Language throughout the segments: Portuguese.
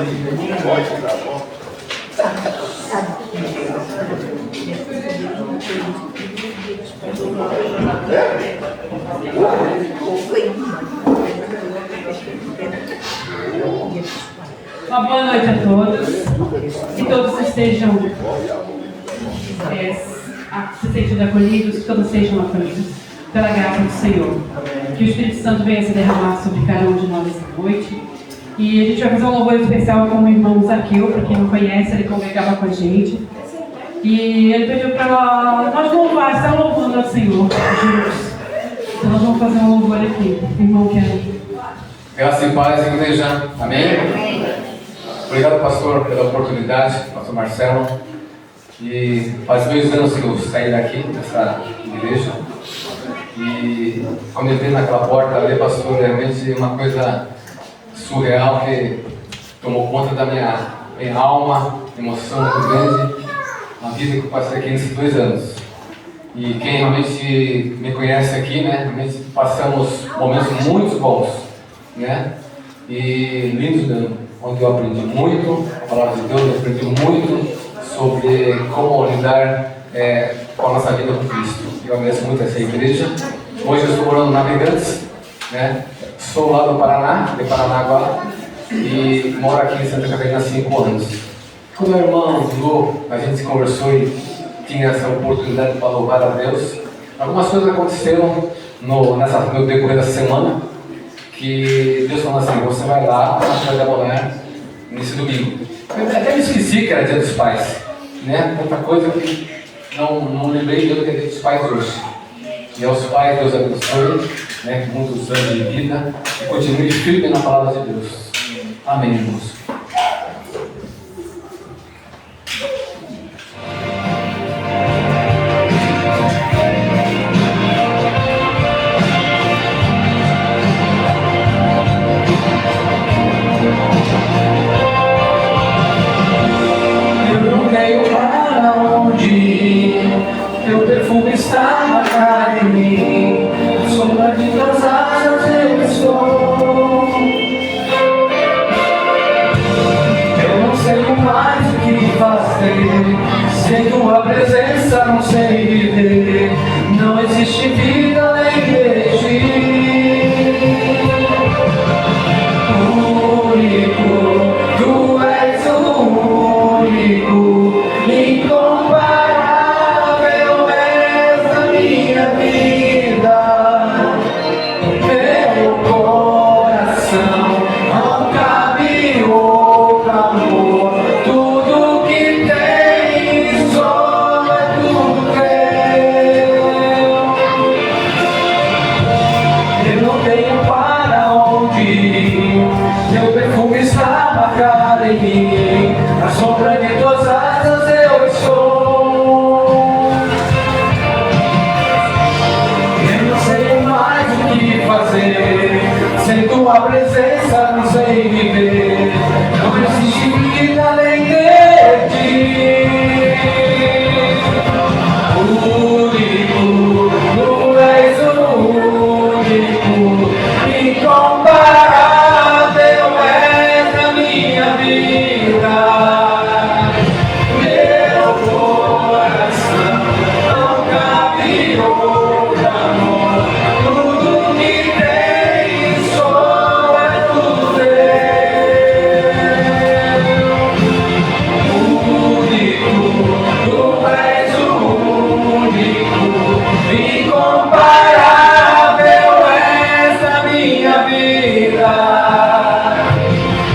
Uma boa noite a todos. Que todos estejam se sentindo acolhidos, que todos sejam acolhidos pela graça do Senhor. Que o Espírito Santo venha se derramar sobre cada um de nós esta noite. E a gente vai fazer um louvor especial com o irmão Zaqueu, para quem não conhece, ele congregava com a gente. E ele pediu para nós louvar, estar louvando ao Senhor juntos. Então nós vamos fazer um louvor aqui. O irmão quer. Graça e paz, igreja. Amém? Obrigado, pastor, pela oportunidade, pastor Marcelo. E faz 2 anos que eu saí daqui, dessa igreja. E quando eu entrei naquela porta ali, pastor, realmente uma coisa surreal que tomou conta da minha alma, emoção muito grande. Uma vida que eu passei aqui nesses 2 anos. E quem realmente me conhece aqui, né, realmente passamos momentos muito bons, né, e lindos, onde eu aprendi muito a palavra de Deus, eu aprendi muito sobre como lidar com a nossa vida com Cristo. Eu agradeço muito essa igreja. Hoje eu estou morando em Navegantes, né, sou lá do Paraná, de Paranaguá, e moro aqui em Santa Catarina há 5 anos. Quando o irmão Lu, a gente conversou e tinha essa oportunidade para louvar a Deus, algumas coisas aconteceram no decorrer da semana, que Deus falou assim: você vai lá na Praia da Mulher nesse domingo. Eu até me esqueci que era dia dos pais, né? Outra coisa que não lembrei do que é dia dos pais hoje. E aos pais, Deus abençoe, né? Com muitos anos de vida, e continue firme na palavra de Deus. Amém, irmãos. Teu perfume está na em mim, a sombra de tuas asas eu estou. Eu não sei mais o que fazer, sem tua presença não sei viver, não existe vida além de ti. Único, tu és o único, incomparável. A sombra de tuas asas eu estou. Eu não sei mais o que fazer, sem tua presença não sei viver, não existe vida além de ti. Único, tu és o único, incomparável.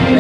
Meu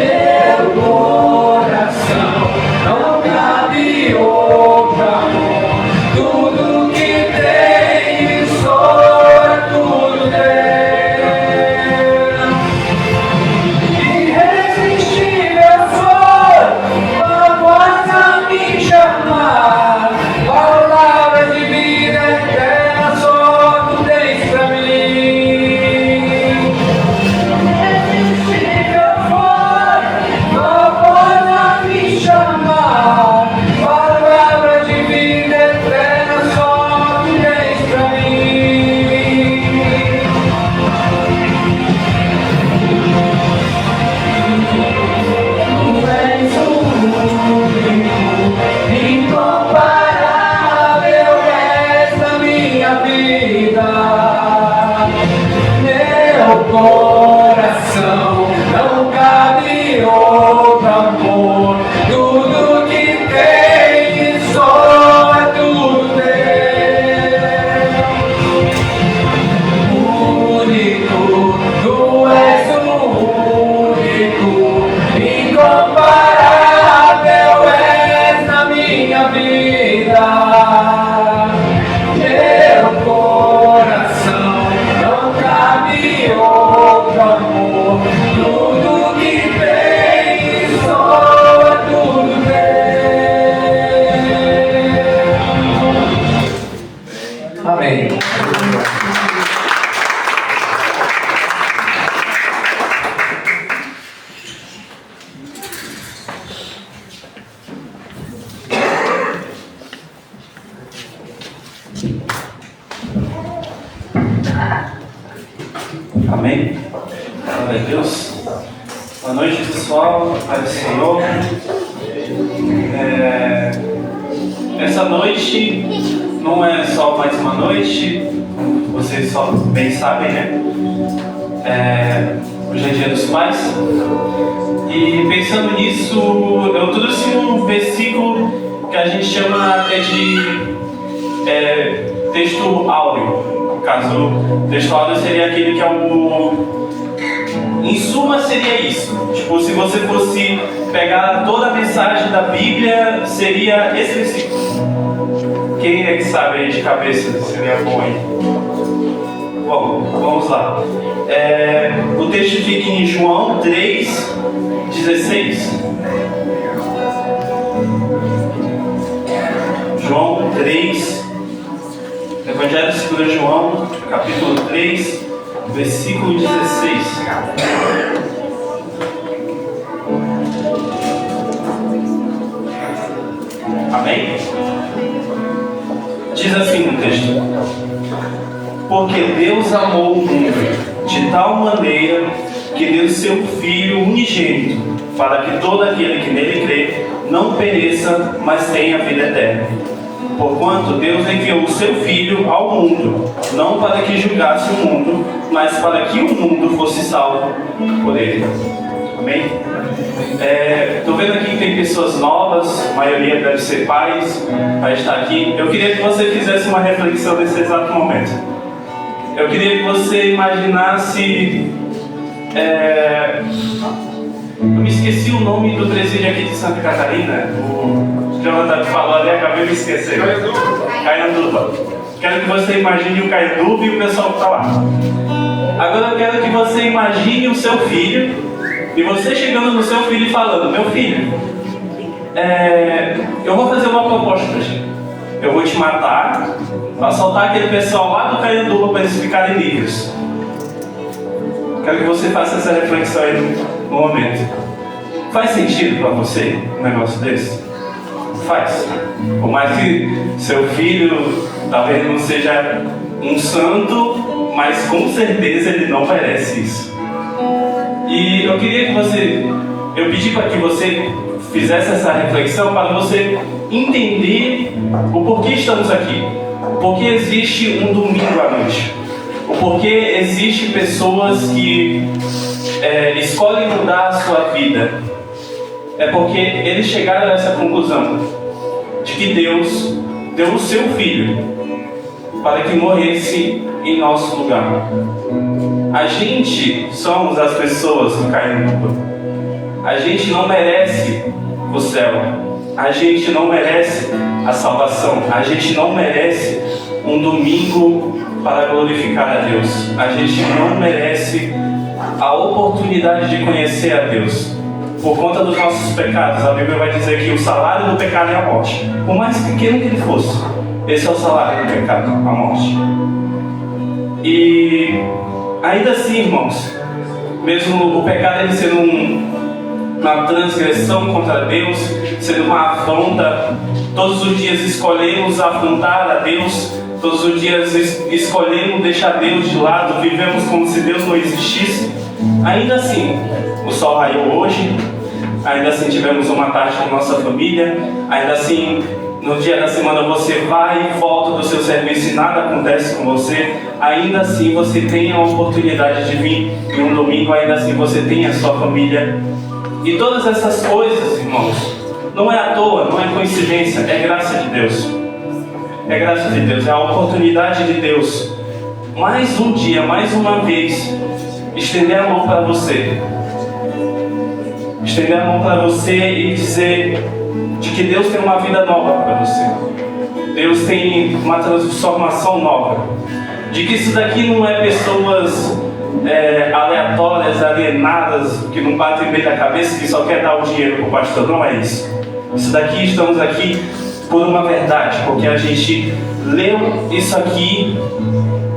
Amém? Glória a Deus. Boa noite, pessoal. Pai do Senhor. Essa noite não é só mais uma noite, vocês só bem sabem, né? Hoje é Dia dos Pais. E pensando nisso, eu trouxe um versículo que a gente chama até de texto áureo. No caso, o texto áureo seria aquele que é o... Em suma, seria isso. Tipo, se você fosse pegar toda a mensagem da Bíblia, seria esse versículo. Quem é que sabe aí de cabeça? Seria bom aí. Bom, vamos lá. O texto fica em João 3,16. João 3, Evangelho segundo João, capítulo 3, versículo 16. Amém? Diz assim no texto: porque Deus amou o mundo de tal maneira que deu seu Filho unigênito, para que todo aquele que nele crê não pereça, mas tenha vida eterna. Porquanto Deus enviou o seu Filho ao mundo, não para que julgasse o mundo, mas para que o mundo fosse salvo por ele. Amém? Estou vendo aqui que tem pessoas novas, a maioria deve ser pais, vai estar aqui. Eu queria que você fizesse uma reflexão nesse exato momento. Eu queria que você imaginasse... eu me esqueci o nome do presídio aqui de Santa Catarina. O Jonathan falou ali, acabei me esquecendo. Caianduba. Quero que você imagine o Caianduba e o pessoal que está lá. Agora eu quero que você imagine o seu filho, e você chegando no seu filho e falando: meu filho, eu vou fazer uma proposta para ti. Eu vou te matar para soltar aquele pessoal lá do Caianduba para eles ficarem livres. Quero que você faça essa reflexão aí no momento. Faz sentido para você um negócio desse? Faz. Por mais que seu filho talvez não seja um santo, mas com certeza ele não merece isso. E eu queria que eu pedi para que você fizesse essa reflexão para você entender o porquê estamos aqui. Porque existe um domingo à noite. O porquê existe pessoas que escolhem mudar a sua vida. É porque eles chegaram a essa conclusão de que Deus deu o seu Filho para que morresse em nosso lugar. A gente somos as pessoas que caem no mundo. A gente não merece o céu. A gente não merece a salvação. A gente não merece um domingo para glorificar a Deus. A gente não merece a oportunidade de conhecer a Deus. Por conta dos nossos pecados, a Bíblia vai dizer que o salário do pecado é a morte. Por mais pequeno que ele fosse, esse é o salário do pecado, a morte. E ainda assim, irmãos, mesmo o pecado ele sendo uma transgressão contra Deus, sendo uma afronta, todos os dias escolhemos afrontar a Deus, todos os dias escolhemos deixar Deus de lado, vivemos como se Deus não existisse. Ainda assim, o sol raiou hoje, ainda assim tivemos uma tarde com nossa família, ainda assim no dia da semana você vai e volta do seu serviço e nada acontece com você, ainda assim você tem a oportunidade de vir em um domingo, ainda assim você tem a sua família. E todas essas coisas, irmãos, não é à toa, não é coincidência, é graça de Deus. É graça de Deus, é a oportunidade de Deus. Mais um dia, mais uma vez, estender a mão para você. Estender a mão para você e dizer de que Deus tem uma vida nova para você. Deus tem uma transformação nova. De que isso daqui não é pessoas aleatórias, alienadas, que não batem bem da cabeça, que só quer dar o dinheiro para o pastor. Não é isso. Isso daqui, estamos aqui por uma verdade, porque a gente leu isso aqui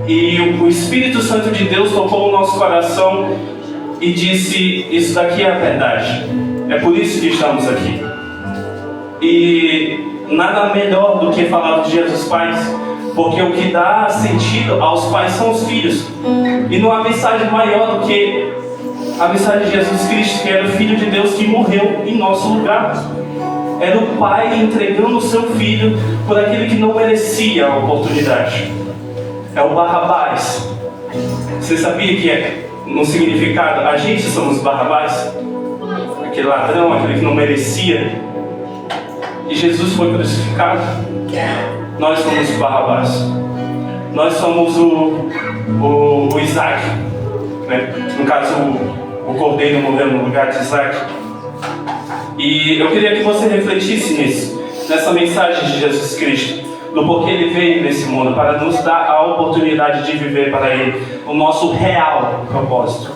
e o Espírito Santo de Deus tocou o nosso coração e disse: isso daqui é a verdade. É por isso que estamos aqui. E nada melhor do que falar do Dia dos Pais Porque o que dá sentido aos pais são os filhos. E não há mensagem maior do que a mensagem de Jesus Cristo, que era o Filho de Deus que morreu em nosso lugar. Era o Pai entregando o seu Filho por aquele que não merecia a oportunidade. É o Barrabás. Você sabia que no significado, a gente somos Barrabás? Aquele ladrão, aquele que não merecia. E Jesus foi crucificado. Nós somos Barrabás. Nós somos o Isaac, né? No caso, o cordeiro morreu no lugar de Isaac. E eu queria que você refletisse nisso, nessa mensagem de Jesus Cristo, do porquê Ele veio nesse mundo, para nos dar a oportunidade de viver para Ele o nosso real propósito.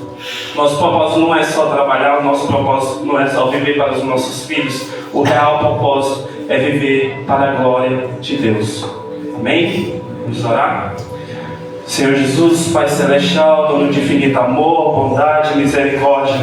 Nosso propósito não é só trabalhar, o nosso propósito não é só viver para os nossos filhos. O real propósito é viver para a glória de Deus. Amém? Vamos orar? Senhor Jesus, Pai Celestial, dono de infinito amor, bondade, misericórdia,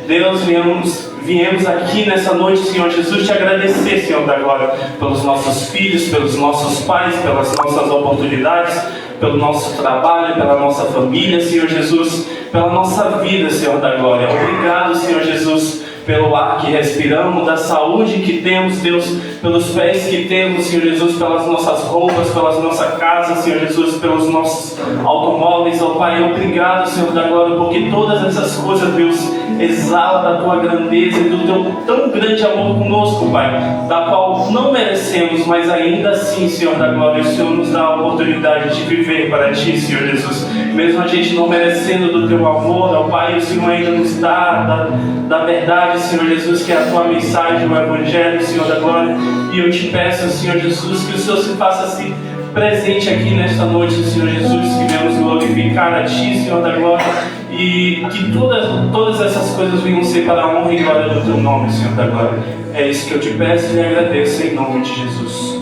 Deus, viemos aqui nessa noite, Senhor Jesus, te agradecer, Senhor da glória, pelos nossos filhos, pelos nossos pais, pelas nossas oportunidades, pelo nosso trabalho, pela nossa família, Senhor Jesus, pela nossa vida, Senhor da glória. Obrigado, Senhor Jesus, pelo ar que respiramos, da saúde que temos, Deus, pelos pés que temos, Senhor Jesus, pelas nossas roupas, pelas nossas casas, Senhor Jesus, pelos nossos automóveis, ó Pai. Obrigado, Senhor da glória, porque todas essas coisas, Deus, exala da Tua grandeza e do Teu tão grande amor conosco, Pai, da qual não merecemos, mas ainda assim, Senhor da glória, o Senhor nos dá a oportunidade de viver para Ti, Senhor Jesus. Mesmo a gente não merecendo do Teu amor, ó Pai, o Senhor ainda nos dá da verdade, Senhor Jesus, que é a Tua mensagem, o Evangelho, Senhor da glória. E eu te peço, Senhor Jesus, que o Senhor se faça presente aqui nesta noite, Senhor Jesus, que venhamos glorificar a Ti, Senhor da glória, e que todas essas coisas venham ser para a honra e glória do Teu nome, Senhor da glória. É isso que eu te peço e agradeço em nome de Jesus.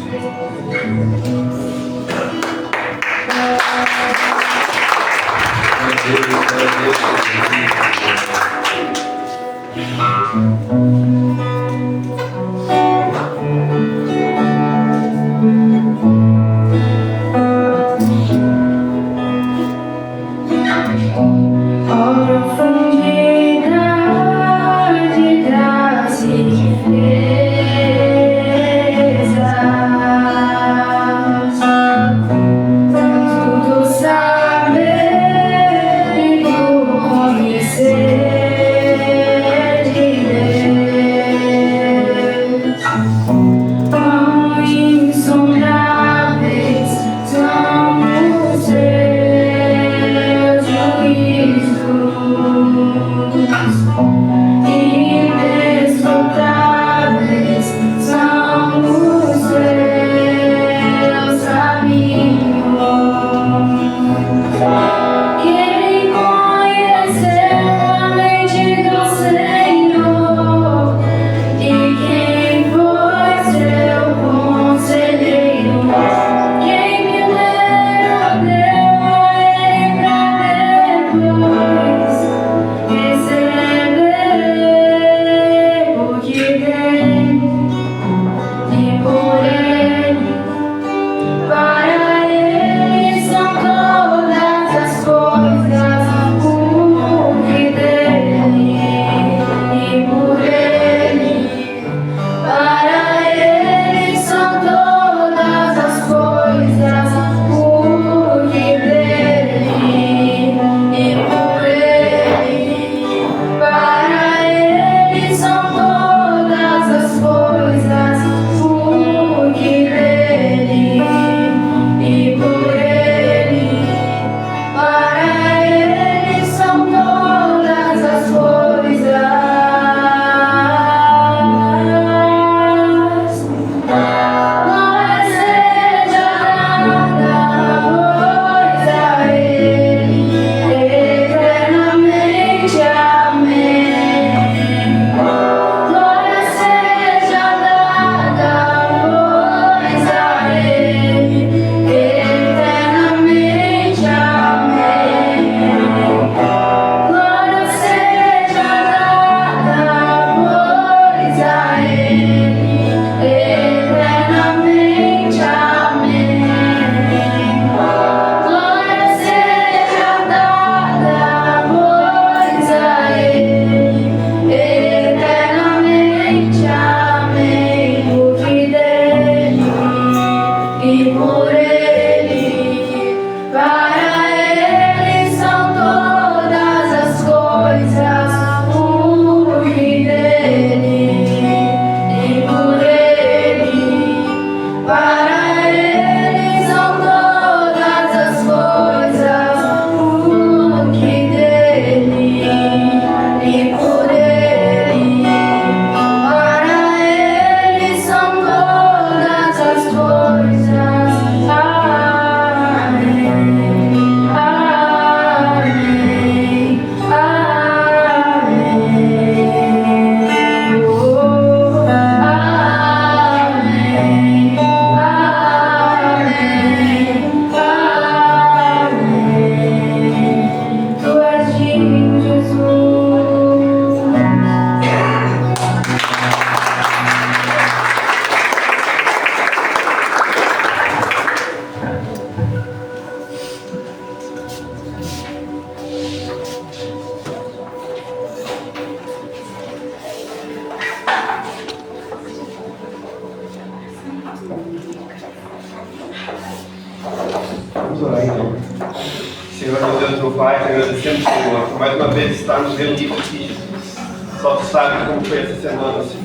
meu Pai, te agradecemos, Senhor, por mais uma vez estarmos reunidos aqui, Jesus. Só Tu sabe como foi essa semana, Senhor.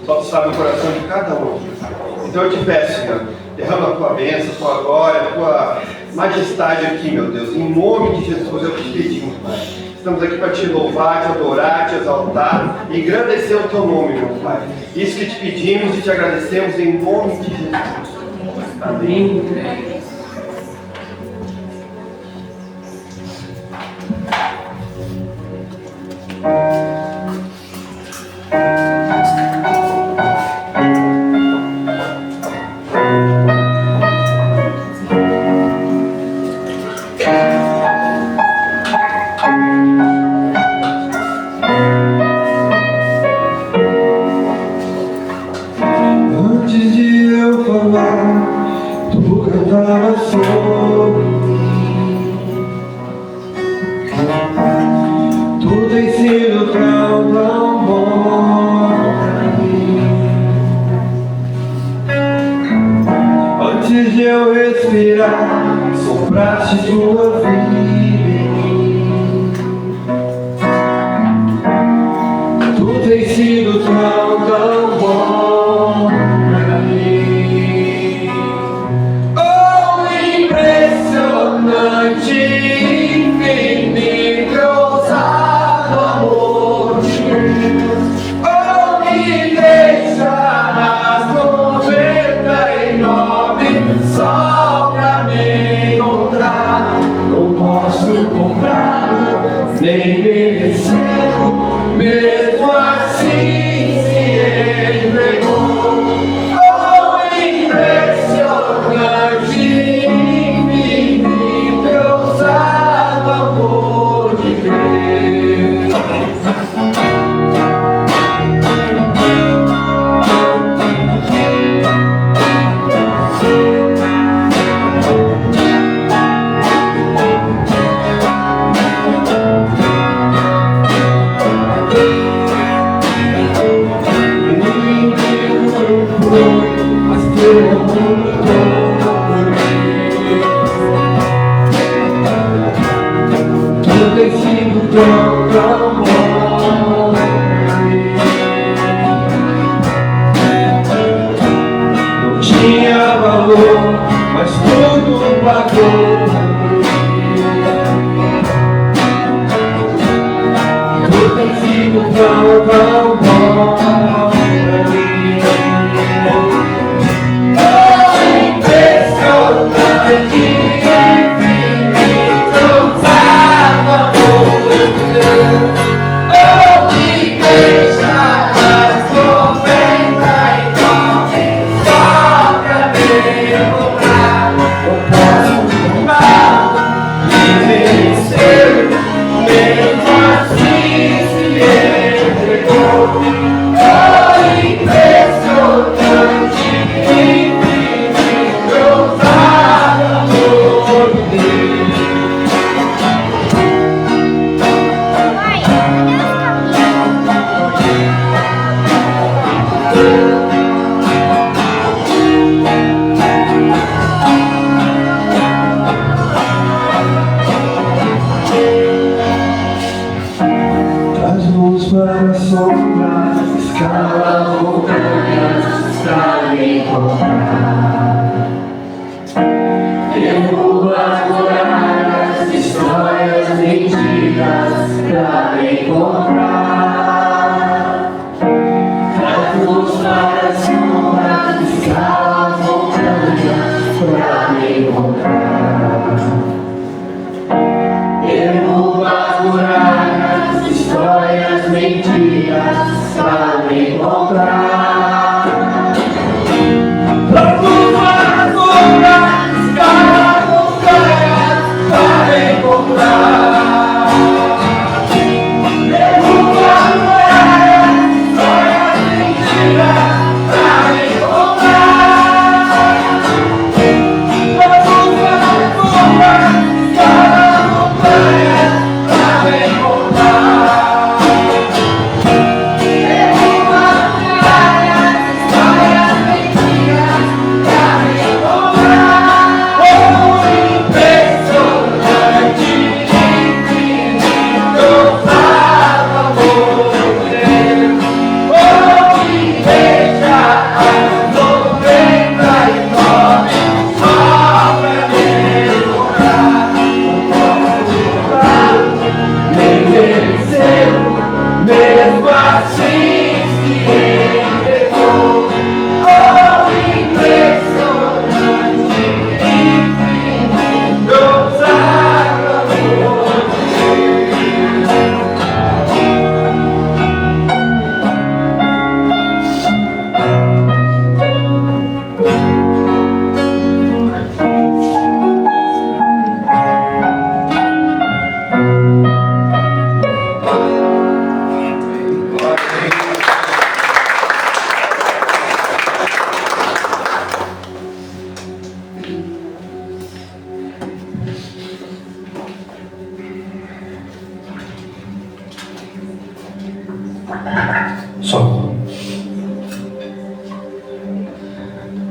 Só Tu sabe o coração de cada um. Então eu te peço, Senhor, derrama a Tua bênção, a Tua glória, a Tua majestade aqui, meu Deus. Em nome de Jesus eu te pedimos, Pai. Estamos aqui para te louvar, te adorar, te exaltar e engrandecer o Teu nome, meu Pai. Isso que te pedimos e te agradecemos em nome de Jesus. Amém. Antes de eu falar, Tu cantava sobre mim. Tu tem sido tão, tão bom pra mim. Antes de eu respirar, sopraste Tua vida em mim. Tu tem sido tão, tão bom pra mim. Oh, impressionante, infinito, ousado amor de Deus. Oh, me deixarás 99 só pra me encontrar. Não posso comprar, nem merecer, mesmo assim se entregou. Oh, impressionante, infinito, ousado amor de Deus. Mas teu amor por mim. Tu tem sido tão, tão bom pra mim. Não tinha valor, mas tudo pagou por mim. Tu tem sido tão, tão bom pra mim. As mãos para sombra, escala montanhas pra me encontrar. Derruba as muralhas, destrói as mentiras pra me encontrar. As mãos para sombra, escala montanhas pra me encontrar. Derruba as muralhas, destrói as mentiras pra me encontrar. Derruba as muralhas, escala montanhas pra me encontrar. Derruba as muralhas, destrói as mentiras pra me encontrar. Derruba as muralhas, escala montanhas pra me encontrar. Derruba as muralhas, destrói as mentiras pra me encontrar. Oh, impressionante, infinito,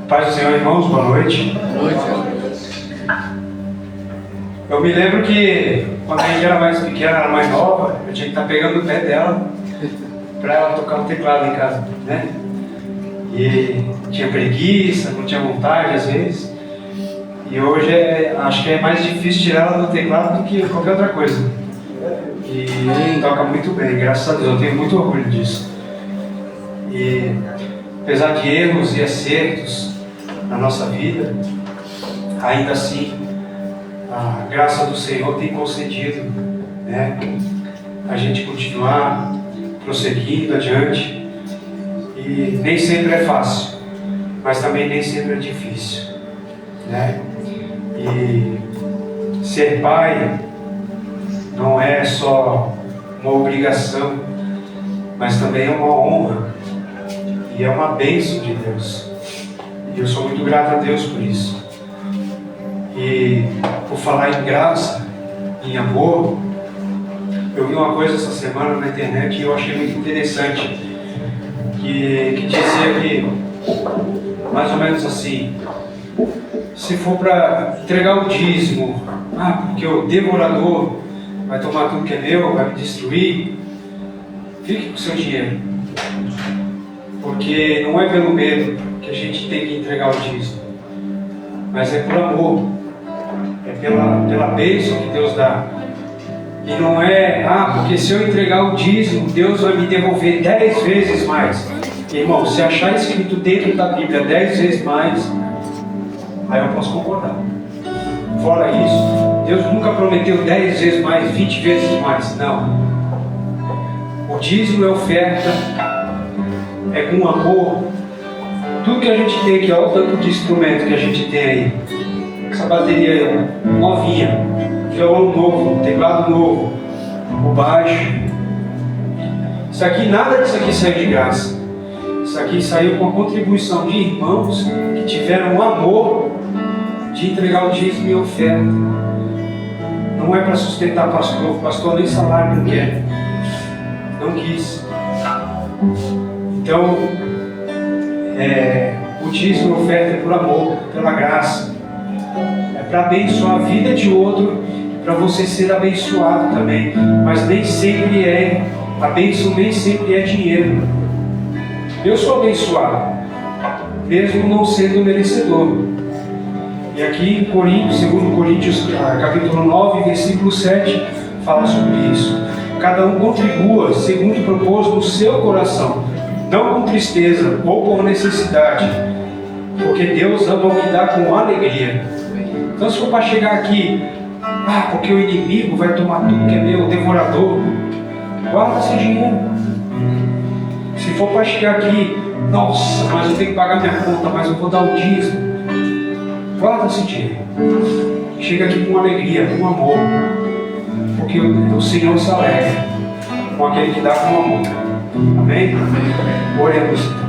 Paz do Senhor, irmãos, boa noite. Boa noite. Eu me lembro que quando a gente era mais pequena, era mais nova, eu tinha que estar pegando o pé dela para ela tocar o teclado em casa, né? E tinha preguiça, não tinha vontade às vezes. E hoje acho que é mais difícil tirar ela do teclado do que qualquer outra coisa. E toca muito bem, graças a Deus, eu tenho muito orgulho disso. E apesar de erros e acertos na nossa vida, ainda assim a graça do Senhor tem concedido, né, a gente continuar prosseguindo adiante. E nem sempre é fácil, mas também nem sempre é difícil, né? E ser pai não é só uma obrigação, mas também é uma honra e é uma bênção de Deus. E eu sou muito grato a Deus por isso. E por falar em graça, em amor, eu vi uma coisa essa semana na internet e eu achei muito interessante, que dizia que, mais ou menos assim, se for para entregar o dízimo, porque o devorador vai tomar tudo que é meu, vai me destruir, fique com o seu dinheiro. Porque não é pelo medo que a gente tem que entregar o dízimo, mas é por amor, é pela bênção que Deus dá. E não é, porque se eu entregar o dízimo, Deus vai me devolver 10 vezes mais. Irmão, se achar escrito dentro da Bíblia 10 vezes mais, aí eu posso concordar. Fora isso, Deus nunca prometeu 10 vezes mais, 20 vezes mais. Não. O dízimo é oferta, é com amor. Tudo que a gente tem aqui, olha o tanto de instrumento que a gente tem aí. Essa bateria novinha, violão novo, teclado novo, o baixo. Isso aqui, nada disso aqui saiu de graça. Isso aqui saiu com a contribuição de irmãos que tiveram o amor de entregar o dízimo e oferta. Não é para sustentar pastor, o pastor nem salário não quer, não quis. Então, o dízimo e oferta é por amor, pela graça. É para abençoar a vida de outro, para você ser abençoado também. Mas nem sempre a bênção nem sempre é dinheiro. Eu sou abençoado, mesmo não sendo merecedor. E aqui em Coríntios, 2 Coríntios, capítulo 9, versículo 7, fala sobre isso. Cada um contribua segundo propôs no seu coração, não com tristeza ou por necessidade, porque Deus ama o que dá com alegria. Então, se for para chegar aqui, porque o inimigo vai tomar tudo que é meu, o devorador, guarda esse dinheiro. Se for para chegar aqui, nossa, mas eu tenho que pagar minha conta, mas eu vou dar o dízimo, guarda esse dinheiro. Chega aqui com alegria, com amor, porque o Senhor se alegra com aquele que dá com amor. Amém? Oremos então.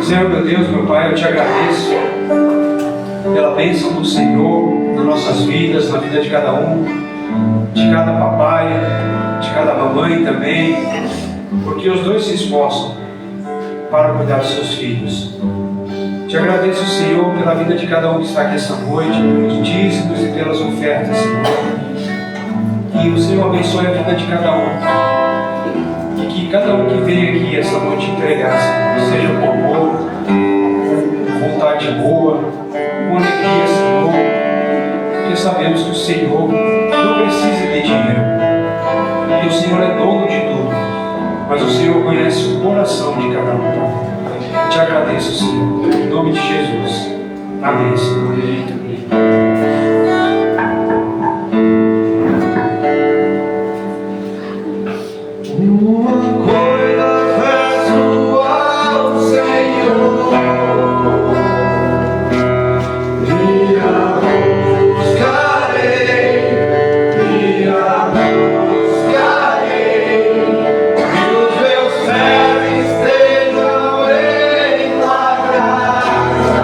Senhor, meu Deus, meu Pai, eu te agradeço pela bênção do Senhor nas nossas vidas, na vida de cada um, de cada papai, de cada mamãe também, porque os dois se esforçam para cuidar dos seus filhos. Te agradeço, Senhor, pela vida de cada um que está aqui essa noite, pelos dízimos e pelas ofertas, Senhor. E o Senhor abençoe a vida de cada um. E que cada um que vem aqui essa noite entregar, Senhor, seja com amor, com vontade boa, com alegria, Senhor. Porque sabemos que o Senhor não precisa de dinheiro. E o Senhor é dono de tudo. Mas o Senhor conhece o coração de cada um. Te agradeço, Senhor, em nome de Jesus. Amém, Senhor. Uma coisa peço ao Senhor, e a buscarei, que os meus pés estejam em tua graça.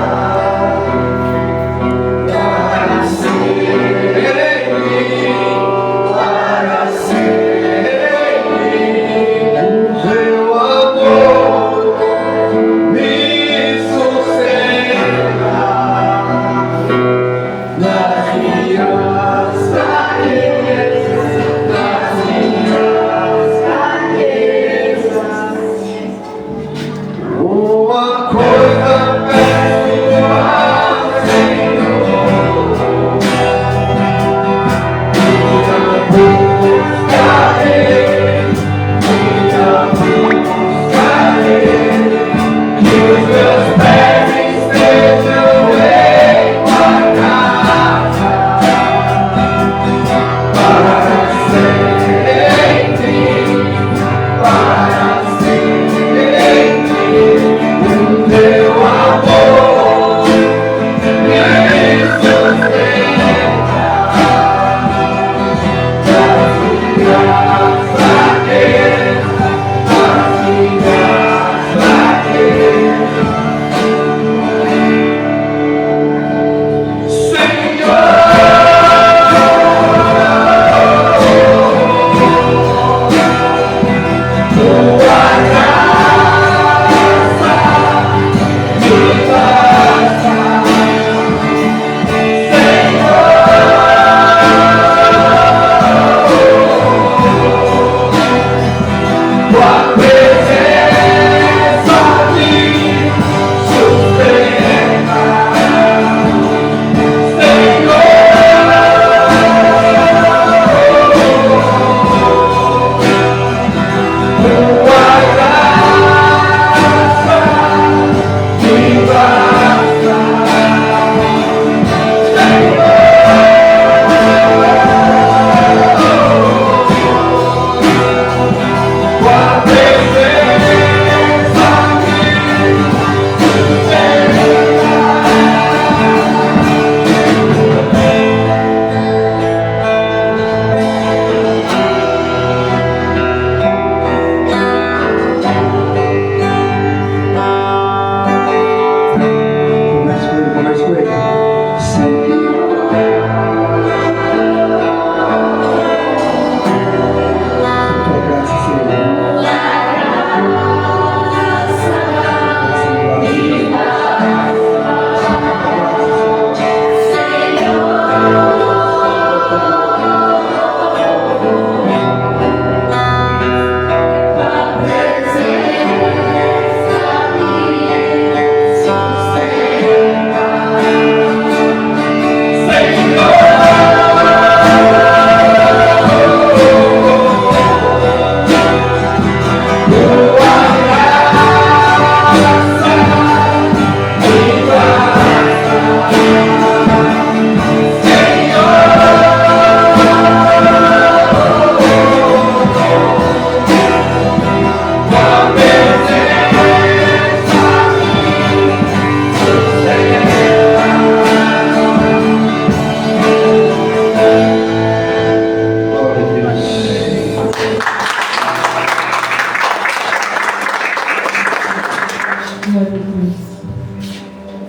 Glória a Deus.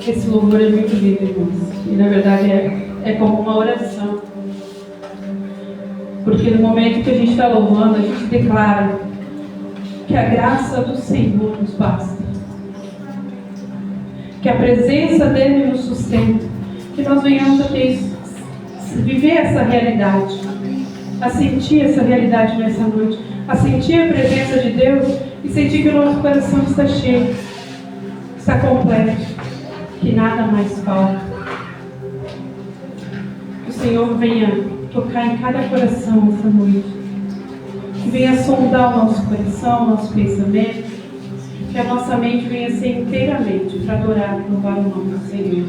Esse louvor é muito lindo, irmãos. E na verdade é como uma oração. Porque no momento que a gente está louvando, a gente declara que a graça do Senhor nos basta. Que a presença dele nos sustenta. Que nós venhamos a viver essa realidade. A sentir essa realidade nessa noite. A sentir a presença de Deus e sentir que o nosso coração está cheio. Está completo. Que nada mais falta. Que o Senhor venha tocar em cada coração essa noite. Que venha sondar o nosso coração, o nosso pensamento. Que a nossa mente venha ser inteiramente para adorar e louvar o nome do Senhor.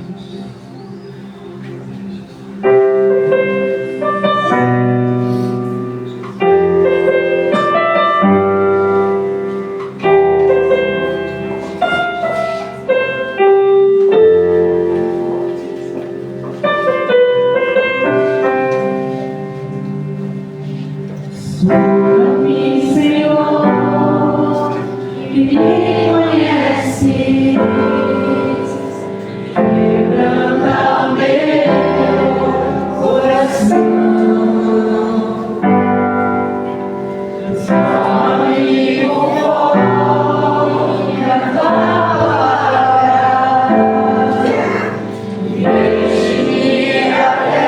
Sonha-me, Senhor, que me conheces, quebranta meu coração. Transforma-me conforme a tua palavra, deixe-me até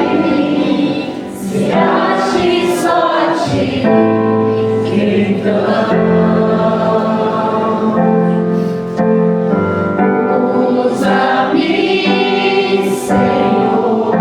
em mim, se ache só ti, então usa-me, Senhor.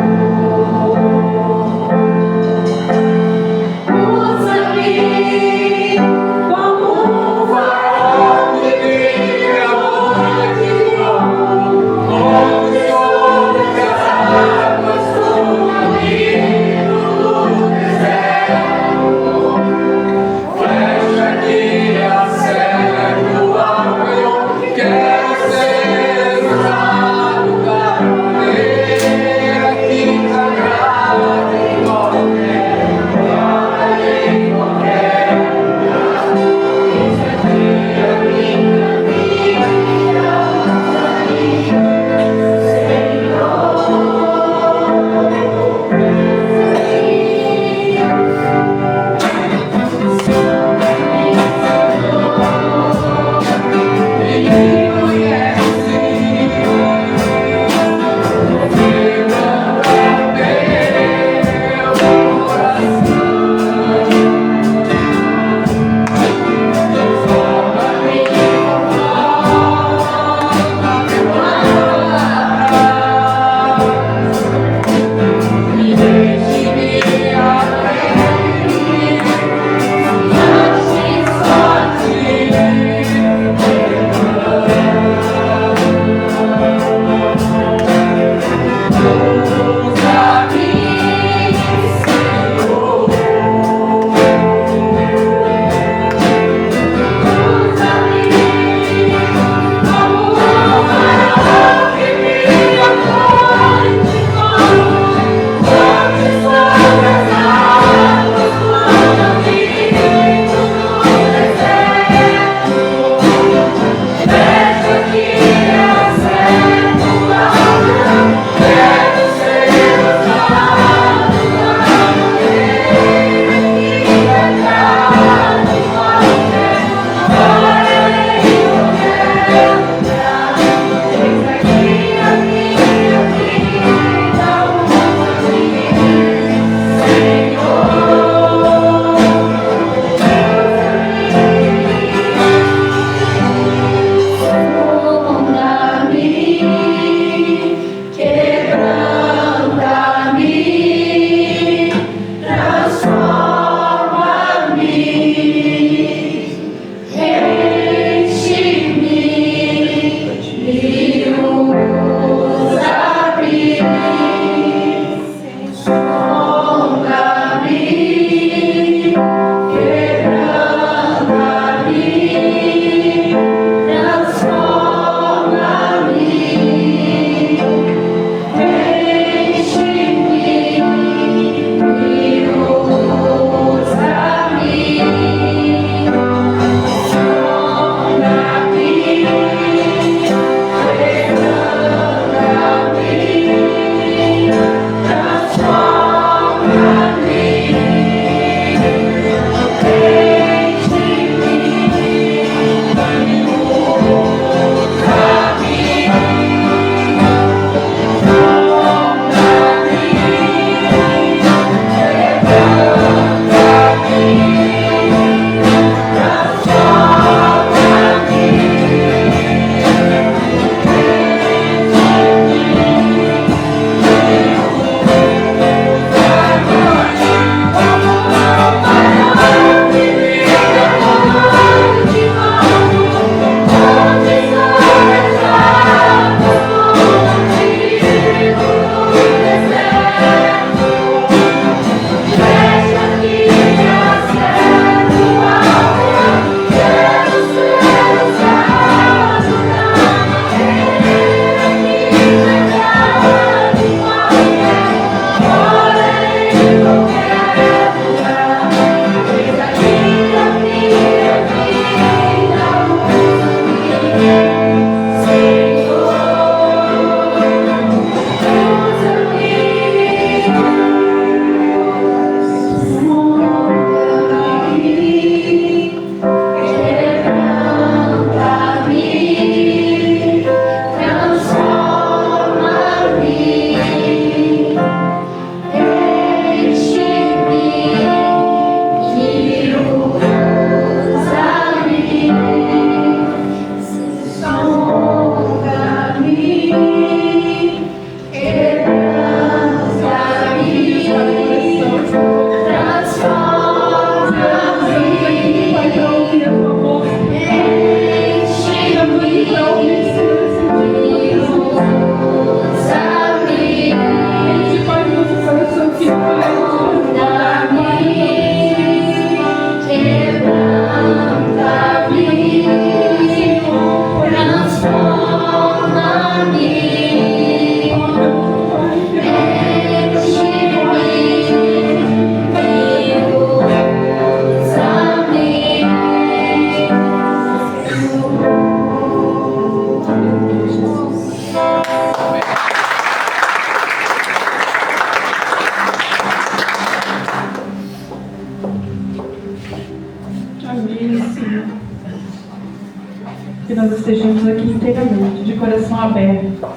que nós estejamos aqui inteiramente, de coração aberto.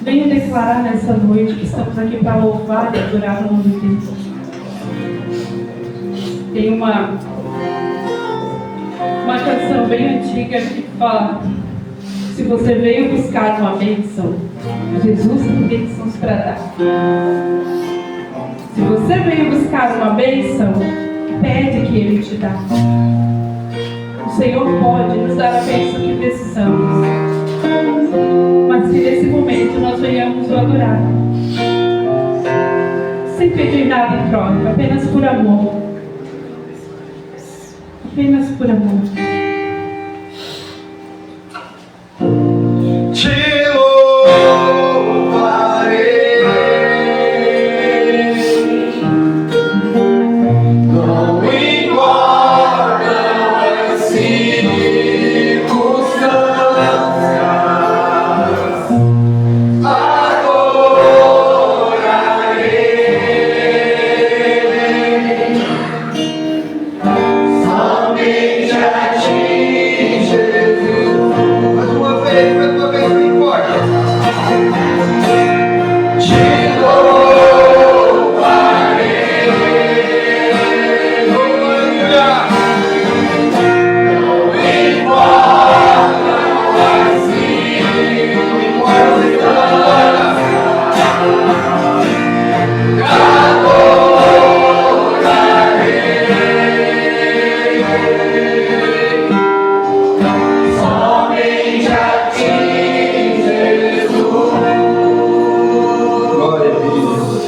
Venho declarar nessa noite que estamos aqui para louvar e adorar o nome de Deus. Tem uma canção bem antiga que fala: se você veio buscar uma bênção, Jesus tem bênçãos para dar. Se você veio buscar uma bênção, pede que Ele te dá. O Senhor pode nos dar a bênção que precisamos. Mas se nesse momento nós venhamos o adorar, sem pedir nada em troca, apenas por amor. Apenas por amor. Te louvarei, não importa as circunstâncias, adorarei somente a ti, Jesus. Mais uma vez, não importa. Te louvarei, aleluia. Não importa assim, não importa somente a ti, Jesus. Glória a Deus.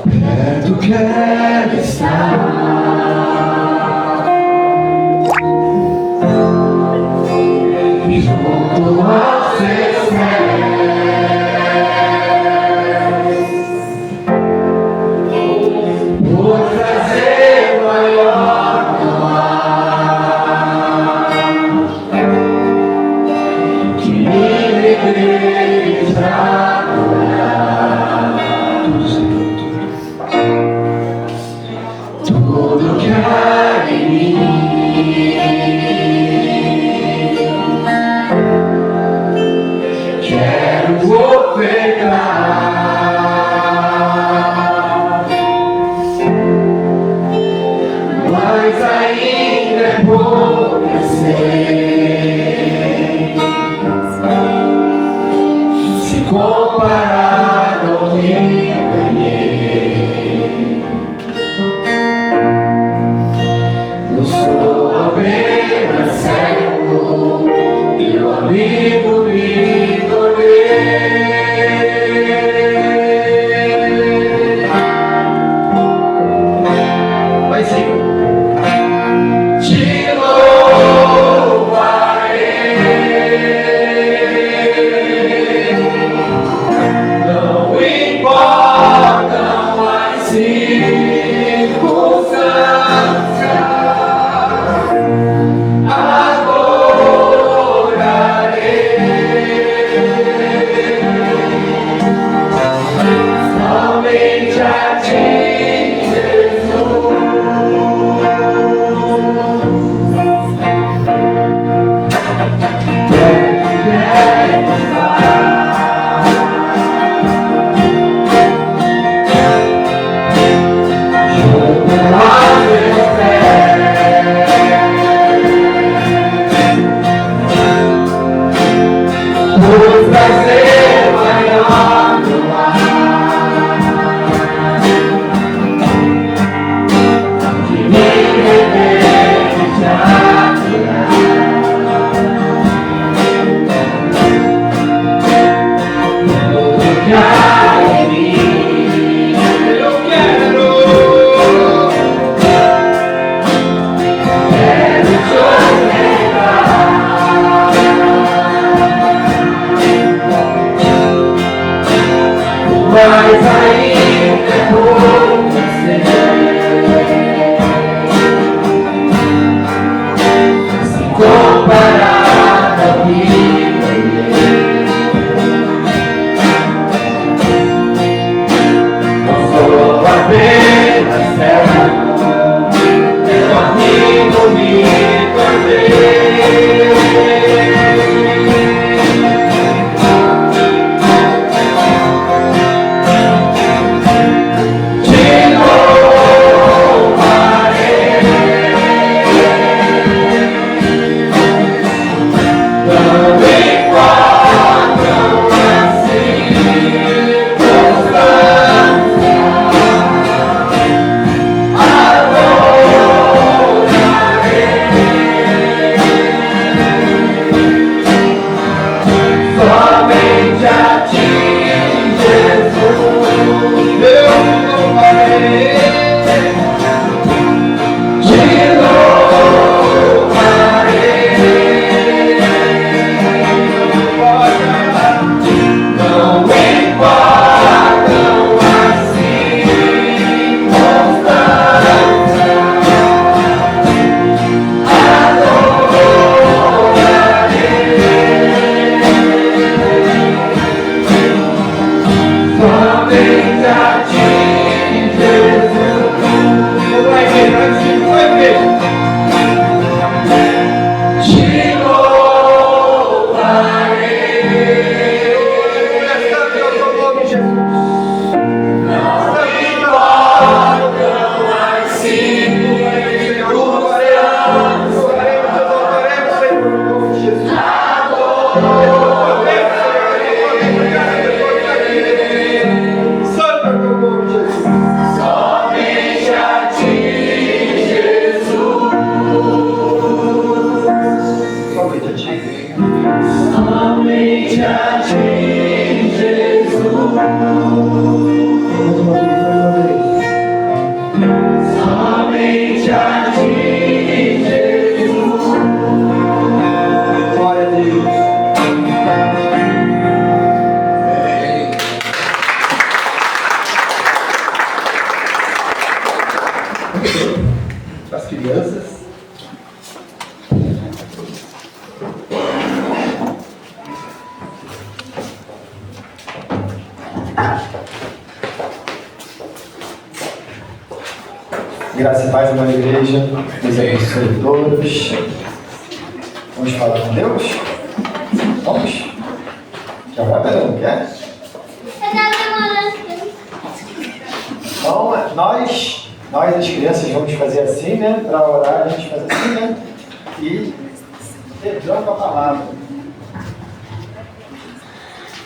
Perto quero estar, junto aos seus pés, por trazer maior paz, que me livre pra tudo que há em mim. Quero ofertar, mas ainda é pouco, eu sei, se comparado ao que ganhei. Eu sou apenas cego, teu amigo me tornei. Vai sim. Para as crianças. Graça e paz, irmã igreja, Deus abençoe todos. Vamos falar com Deus? Vamos? Já vai, Pedro, não quer? Então, nós as crianças, vamos fazer assim, né? Para orar, a gente faz assim, né? E perdão a palavra.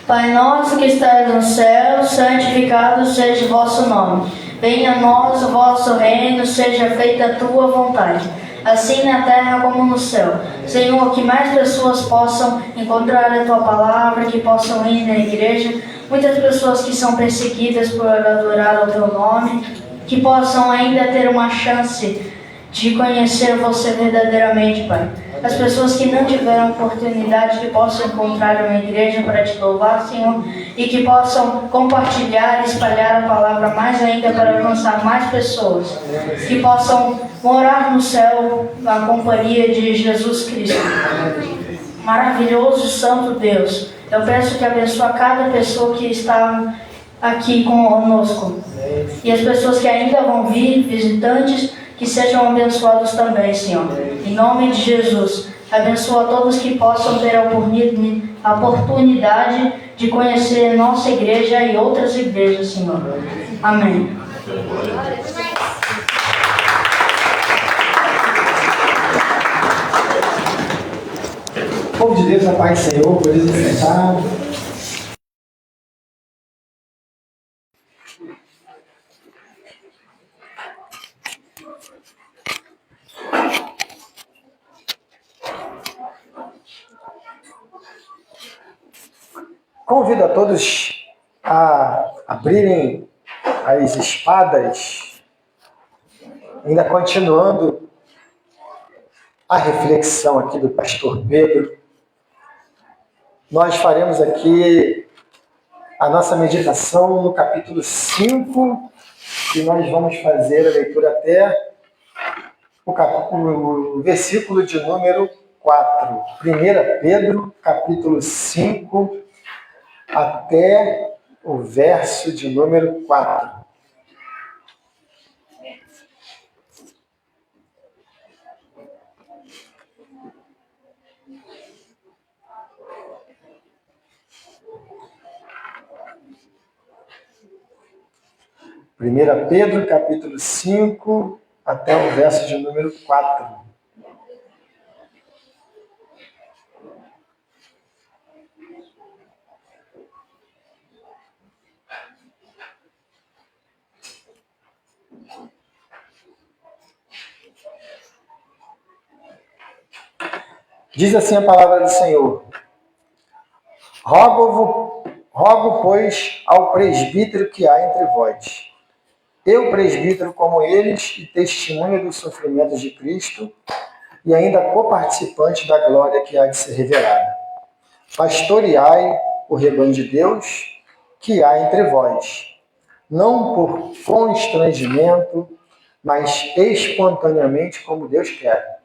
Pai nosso que estás no céu, santificado seja o vosso nome. Venha a nós o vosso reino, seja feita a tua vontade, assim na terra como no céu. Senhor, que mais pessoas possam encontrar a tua palavra, que possam ir na igreja. Muitas pessoas que são perseguidas por adorar o teu nome, que possam ainda ter uma chance de conhecer você verdadeiramente, Pai. As pessoas que não tiveram oportunidade, que possam encontrar uma igreja para te louvar, Senhor, e que possam compartilhar e espalhar a palavra mais ainda para alcançar mais pessoas, que possam morar no céu na companhia de Jesus Cristo. Maravilhoso e santo Deus, eu peço que abençoe cada pessoa que está aqui conosco, e as pessoas que ainda vão vir, visitantes, que sejam abençoados também, Senhor. Em nome de Jesus, abençoa todos que possam ter a oportunidade de conhecer nossa igreja e outras igrejas, Senhor. Amém. Povo de Deus, a paz do Senhor, por isso sentado. Convido a todos a abrirem as espadas, ainda continuando a reflexão aqui do pastor Pedro. Nós faremos aqui a nossa meditação no capítulo 5, e nós vamos fazer a leitura até o versículo de número 4. 1 Pedro, capítulo 5, até o verso de número 4. Primeira Pedro, capítulo 5, até o verso de número 4. Diz assim a palavra do Senhor: Rogo, pois, ao presbítero que há entre vós, eu, presbítero como eles, e testemunha dos sofrimentos de Cristo, e ainda coparticipante da glória que há de ser revelada. Pastoreai o rebanho de Deus que há entre vós, não por constrangimento, mas espontaneamente como Deus quer,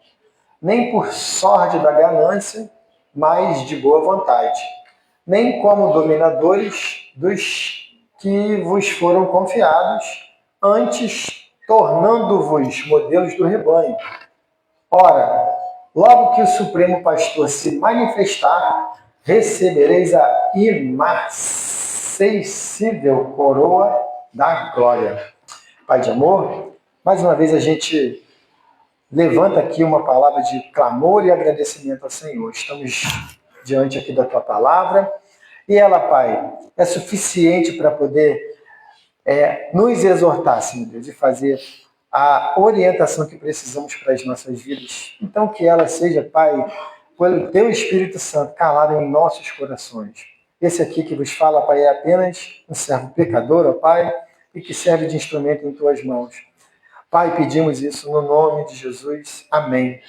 nem por sorte da ganância, mas de boa vontade, nem como dominadores dos que vos foram confiados, antes tornando-vos modelos do rebanho. Ora, logo que o Supremo Pastor se manifestar, recebereis a imarcessível coroa da glória. Pai de amor, mais uma vez a gente levanta aqui uma palavra de clamor e agradecimento ao Senhor. Estamos diante aqui da Tua palavra, e ela, Pai, é suficiente para poder nos exortar, Senhor Deus, e fazer a orientação que precisamos para as nossas vidas. Então, que ela seja, Pai, pelo Teu Espírito Santo, calado em nossos corações. Esse aqui que vos fala, Pai, é apenas um servo pecador, ó Pai, e que serve de instrumento em Tuas mãos. Pai, pedimos isso no nome de Jesus. Amém.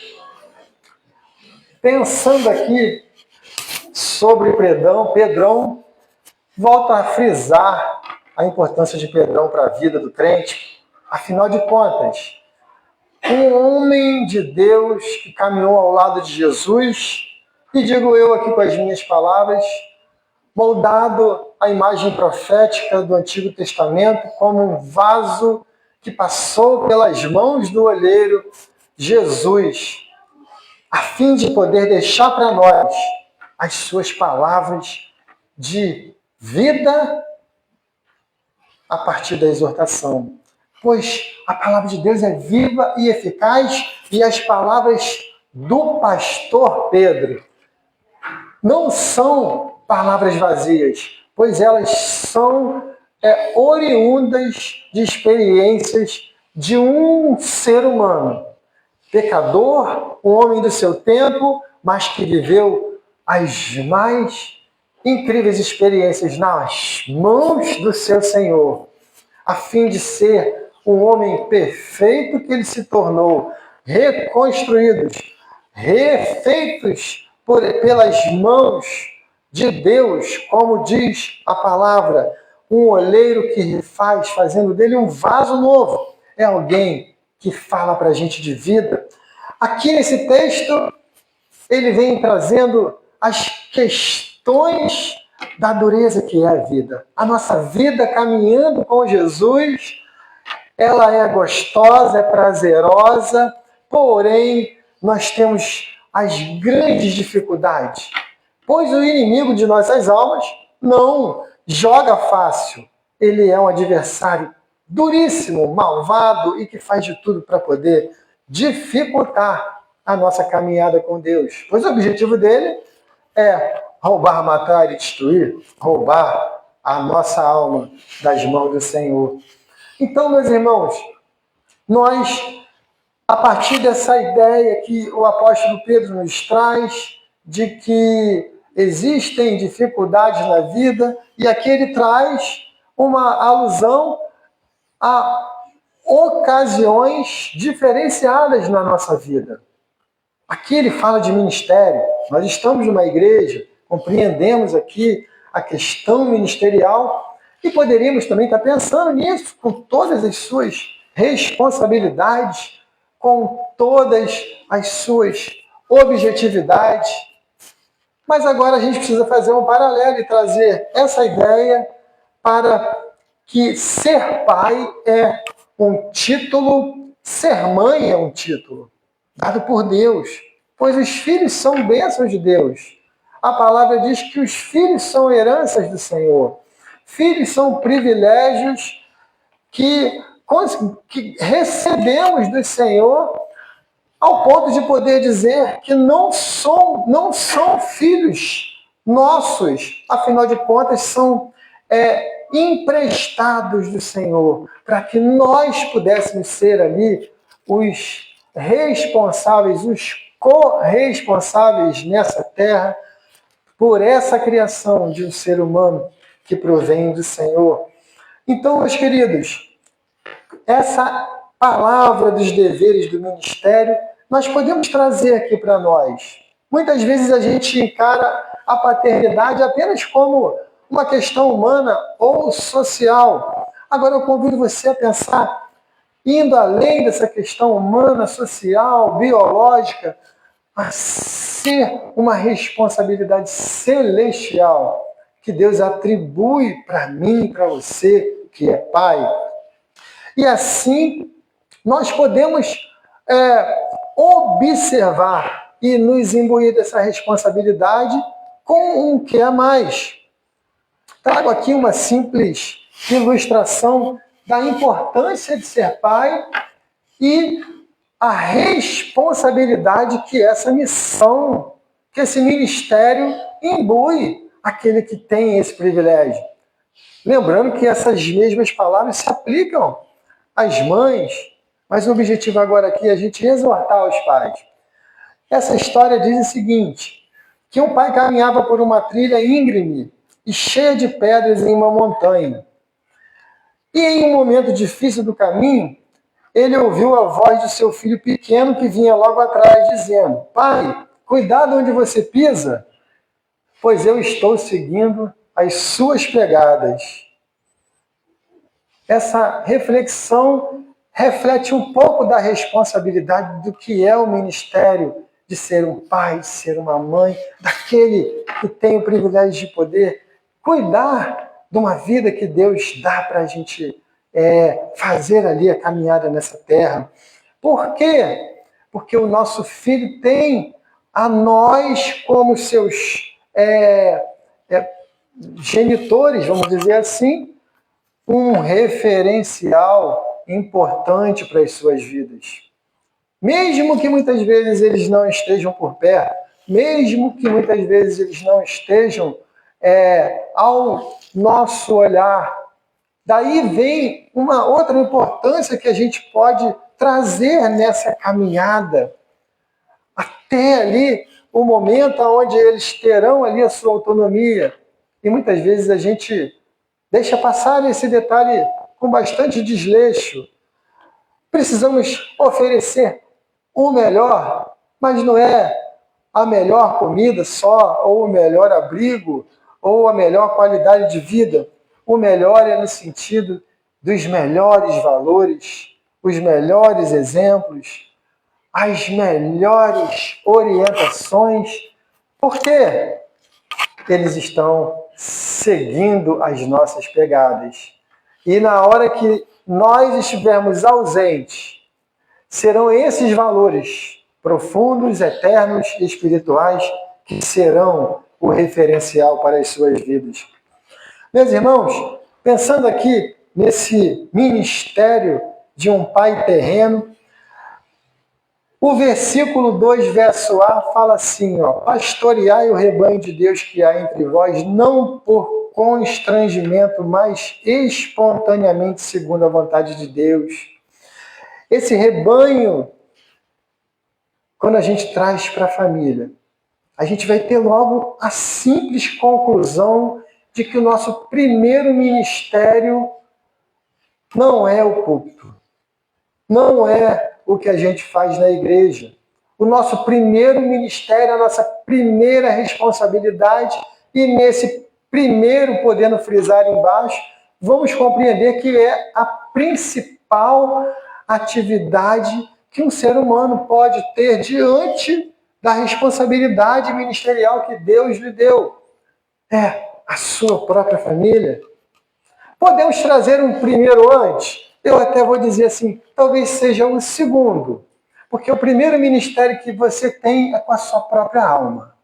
Pensando aqui sobre Pedrão volta a frisar a importância de Pedrão para a vida do crente. Afinal de contas, um homem de Deus que caminhou ao lado de Jesus, e digo eu aqui com as minhas palavras, moldado à imagem profética do Antigo Testamento como um vaso que passou pelas mãos do olheiro, Jesus, a fim de poder deixar para nós as suas palavras de vida a partir da exortação. Pois a palavra de Deus é viva e eficaz, e as palavras do pastor Pedro não são palavras vazias, pois elas são oriundas de experiências de um ser humano, pecador, um homem do seu tempo, mas que viveu as mais incríveis experiências nas mãos do seu Senhor, a fim de ser um homem perfeito que ele se tornou, reconstruídos, refeitos pelas mãos de Deus, como diz a palavra, um olheiro que refaz, fazendo dele um vaso novo. É alguém que fala para a gente de vida. Aqui nesse texto, ele vem trazendo as questões da dureza que é a vida. A nossa vida caminhando com Jesus, ela é gostosa, é prazerosa, porém nós temos as grandes dificuldades, pois o inimigo de nossas almas não joga fácil. Ele é um adversário duríssimo, malvado e que faz de tudo para poder dificultar a nossa caminhada com Deus. Pois o objetivo dele é roubar, matar e destruir, roubar a nossa alma das mãos do Senhor. Então, meus irmãos, nós, a partir dessa ideia que o apóstolo Pedro nos traz, de que existem dificuldades na vida, e aqui ele traz uma alusão a ocasiões diferenciadas na nossa vida. Aqui ele fala de ministério. Nós estamos numa igreja, compreendemos aqui a questão ministerial e poderíamos também estar pensando nisso, com todas as suas responsabilidades, com todas as suas objetividades. Mas agora a gente precisa fazer um paralelo e trazer essa ideia para que ser pai é um título, ser mãe é um título dado por Deus, pois os filhos são bênçãos de Deus. A palavra diz que os filhos são heranças do Senhor. Filhos são privilégios que recebemos do Senhor, ao ponto de poder dizer que não são filhos nossos, afinal de contas são emprestados do Senhor, para que nós pudéssemos ser ali os responsáveis, os corresponsáveis nessa terra por essa criação de um ser humano que provém do Senhor. Então, meus queridos, essa palavra dos deveres do ministério, nós podemos trazer aqui para nós. Muitas vezes a gente encara a paternidade apenas como uma questão humana ou social. Agora eu convido você a pensar, indo além dessa questão humana, social, biológica, a ser uma responsabilidade celestial que Deus atribui para mim e para você, que é pai. E assim, nós podemos observar e nos imbuir dessa responsabilidade com um que é mais. Trago aqui uma simples ilustração da importância de ser pai e a responsabilidade que essa missão, que esse ministério imbui aquele que tem esse privilégio. Lembrando que essas mesmas palavras se aplicam às mães, mas o objetivo agora aqui é a gente exortar os pais. Essa história diz o seguinte, que um pai caminhava por uma trilha íngreme e cheia de pedras em uma montanha. E em um momento difícil do caminho, ele ouviu a voz do seu filho pequeno que vinha logo atrás, dizendo: pai, cuidado onde você pisa, pois eu estou seguindo as suas pegadas. Essa reflexão reflete um pouco da responsabilidade do que é o ministério de ser um pai, de ser uma mãe, daquele que tem o privilégio de poder cuidar de uma vida que Deus dá para a gente fazer ali a caminhada nessa terra. Por quê? Porque o nosso filho tem a nós como seus genitores, vamos dizer assim, um referencial importante para as suas vidas. Mesmo que muitas vezes eles não estejam por perto, mesmo que muitas vezes eles não estejam ao nosso olhar, daí vem uma outra importância que a gente pode trazer nessa caminhada até ali o momento onde eles terão ali a sua autonomia. E muitas vezes a gente deixa passar esse detalhe com bastante desleixo. Precisamos oferecer o melhor, mas não é a melhor comida só, ou o melhor abrigo, ou a melhor qualidade de vida. O melhor é no sentido dos melhores valores, os melhores exemplos, as melhores orientações, porque eles estão seguindo as nossas pegadas. E na hora que nós estivermos ausentes, serão esses valores profundos, eternos e espirituais que serão o referencial para as suas vidas. Meus irmãos, pensando aqui nesse ministério de um pai terreno, o versículo 2, verso A, fala assim, pastoreai o rebanho de Deus que há entre vós, não por constrangimento, mas espontaneamente segundo a vontade de Deus. Esse rebanho, quando a gente traz para a família, a gente vai ter logo a simples conclusão de que o nosso primeiro ministério não é o púlpito, não é o que a gente faz na igreja. O nosso primeiro ministério, a nossa primeira responsabilidade, e nesse primeiro, podendo frisar embaixo, vamos compreender que é a principal atividade que um ser humano pode ter diante da responsabilidade ministerial que Deus lhe deu. É a sua própria família. Podemos trazer um primeiro antes? Eu até vou dizer assim, talvez seja um segundo. Porque o primeiro ministério que você tem é com a sua própria alma.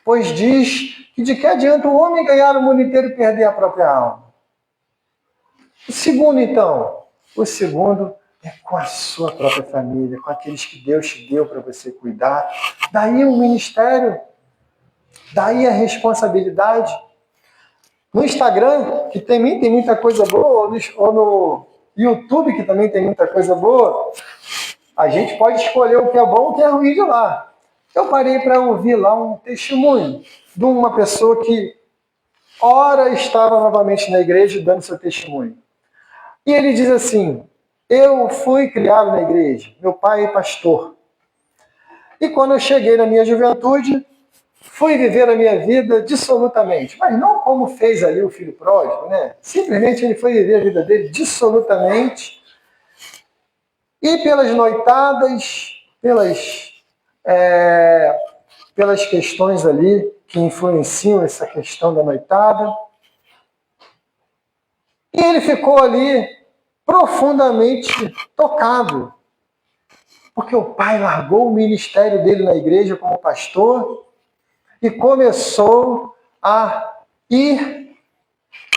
Pois diz que de que adianta o homem ganhar o mundo inteiro e perder a própria alma? O segundo, então? O segundo é com a sua própria família, com aqueles que Deus te deu para você cuidar. Daí o ministério, daí a responsabilidade. No Instagram, que também tem muita coisa boa, ou no YouTube, que também tem muita coisa boa, a gente pode escolher o que é bom e o que é ruim de lá. Eu parei para ouvir lá um testemunho de uma pessoa que ora estava novamente na igreja dando seu testemunho. E ele diz assim, eu fui criado na igreja, meu pai é pastor. E quando eu cheguei na minha juventude, fui viver a minha vida dissolutamente, mas não como fez ali o filho pródigo, né? Simplesmente ele foi viver a vida dele dissolutamente. E pelas noitadas, pelas questões ali que influenciam essa questão da noitada. E ele ficou ali profundamente tocado, porque o pai largou o ministério dele na igreja como pastor e começou a ir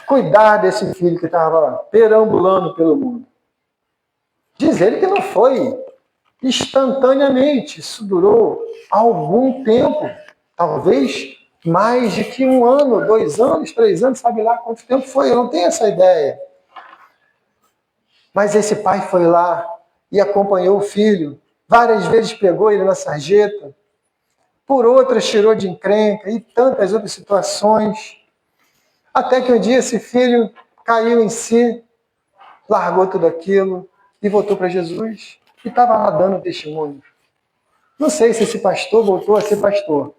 cuidar desse filho que estava perambulando pelo mundo. Diz ele que não foi instantaneamente, isso durou algum tempo, talvez mais de que 1 ano, 2 anos, 3 anos, sabe lá quanto tempo foi, eu não tenho essa ideia. Mas esse pai foi lá e acompanhou o filho, várias vezes pegou ele na sarjeta, por outras tirou de encrenca e tantas outras situações, até que um dia esse filho caiu em si, largou tudo aquilo e voltou para Jesus e estava lá dando testemunho. Não sei se esse pastor voltou a ser pastor,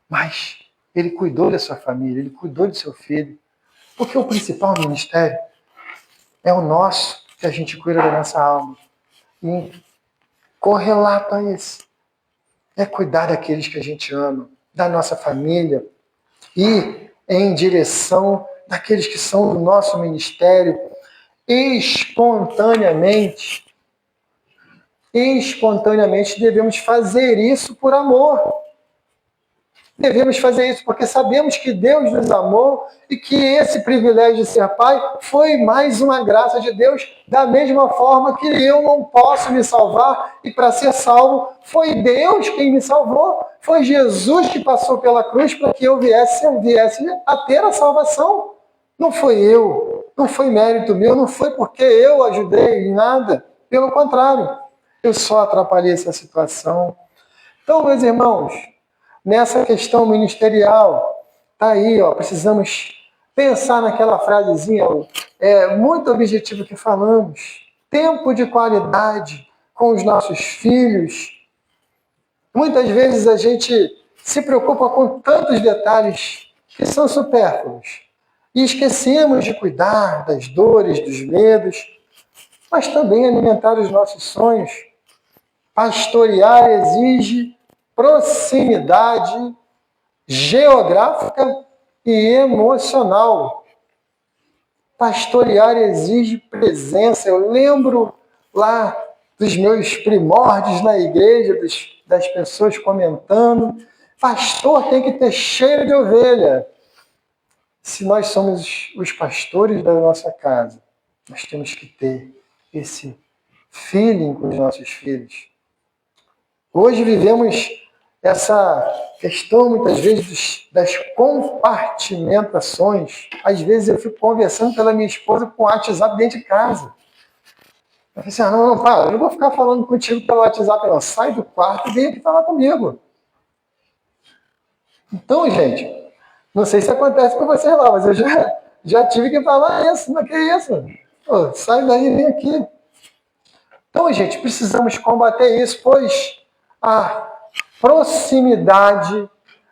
mas ele cuidou da sua família, ele cuidou do seu filho, porque o principal ministério é o nosso. que a gente cuida da nossa alma. E correlato a isso é cuidar daqueles que a gente ama, da nossa família, e em direção daqueles que são do nosso ministério, espontaneamente devemos fazer isso por amor. Devemos fazer isso porque sabemos que Deus nos amou e que esse privilégio de ser pai foi mais uma graça de Deus, da mesma forma que eu não posso me salvar e para ser salvo foi Deus quem me salvou. Foi Jesus que passou pela cruz para que eu viesse a ter a salvação. Não foi eu, não foi mérito meu, não foi porque eu ajudei em nada. Pelo contrário, eu só atrapalhei essa situação. Então, meus irmãos, nessa questão ministerial, tá aí, ó, precisamos pensar naquela frasezinha muito objetiva que falamos. Tempo de qualidade com os nossos filhos. Muitas vezes a gente se preocupa com tantos detalhes que são supérfluos e esquecemos de cuidar das dores, dos medos, mas também alimentar os nossos sonhos. Pastorear exige proximidade geográfica e emocional. Pastorear exige presença. Eu lembro lá dos meus primórdios na igreja, das pessoas comentando, pastor tem que ter cheiro de ovelha. Se nós somos os pastores da nossa casa, nós temos que ter esse feeling com os nossos filhos. Hoje vivemos essa questão, muitas vezes, das compartimentações. Às vezes eu fico conversando pela minha esposa com o WhatsApp dentro de casa. Eu falei assim, não, para, eu não vou ficar falando contigo pelo WhatsApp, não. Sai do quarto e vem aqui falar comigo. Então, gente, não sei se acontece com vocês lá, mas eu já tive que falar isso, mas que isso? Pô, sai daí e vem aqui. Então, gente, precisamos combater isso, pois a proximidade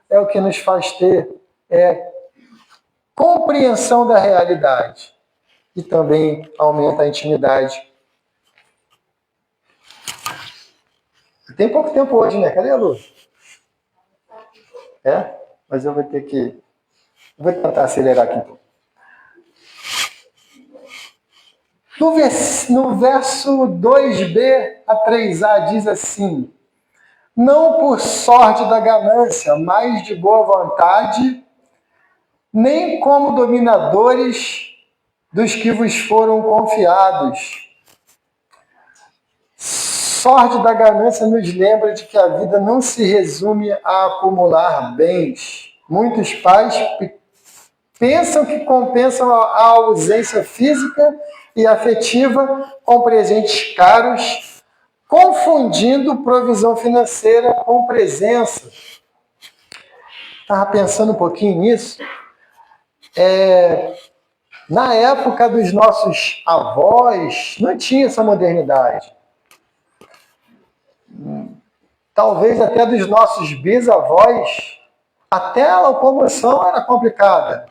é o que nos faz ter compreensão da realidade e também aumenta a intimidade. Tem pouco tempo hoje, né? Cadê a Lu? Mas eu vou ter que... Vou tentar acelerar aqui um pouco. No verso 2b a 3a diz assim: não por sorte da ganância, mas de boa vontade, nem como dominadores dos que vos foram confiados. Sorte da ganância nos lembra de que a vida não se resume a acumular bens. Muitos pais pensam que compensam a ausência física e afetiva com presentes caros, confundindo provisão financeira com presença. Estava pensando um pouquinho nisso. Na época dos nossos avós, não tinha essa modernidade. Talvez até dos nossos bisavós, até a locomoção era complicada.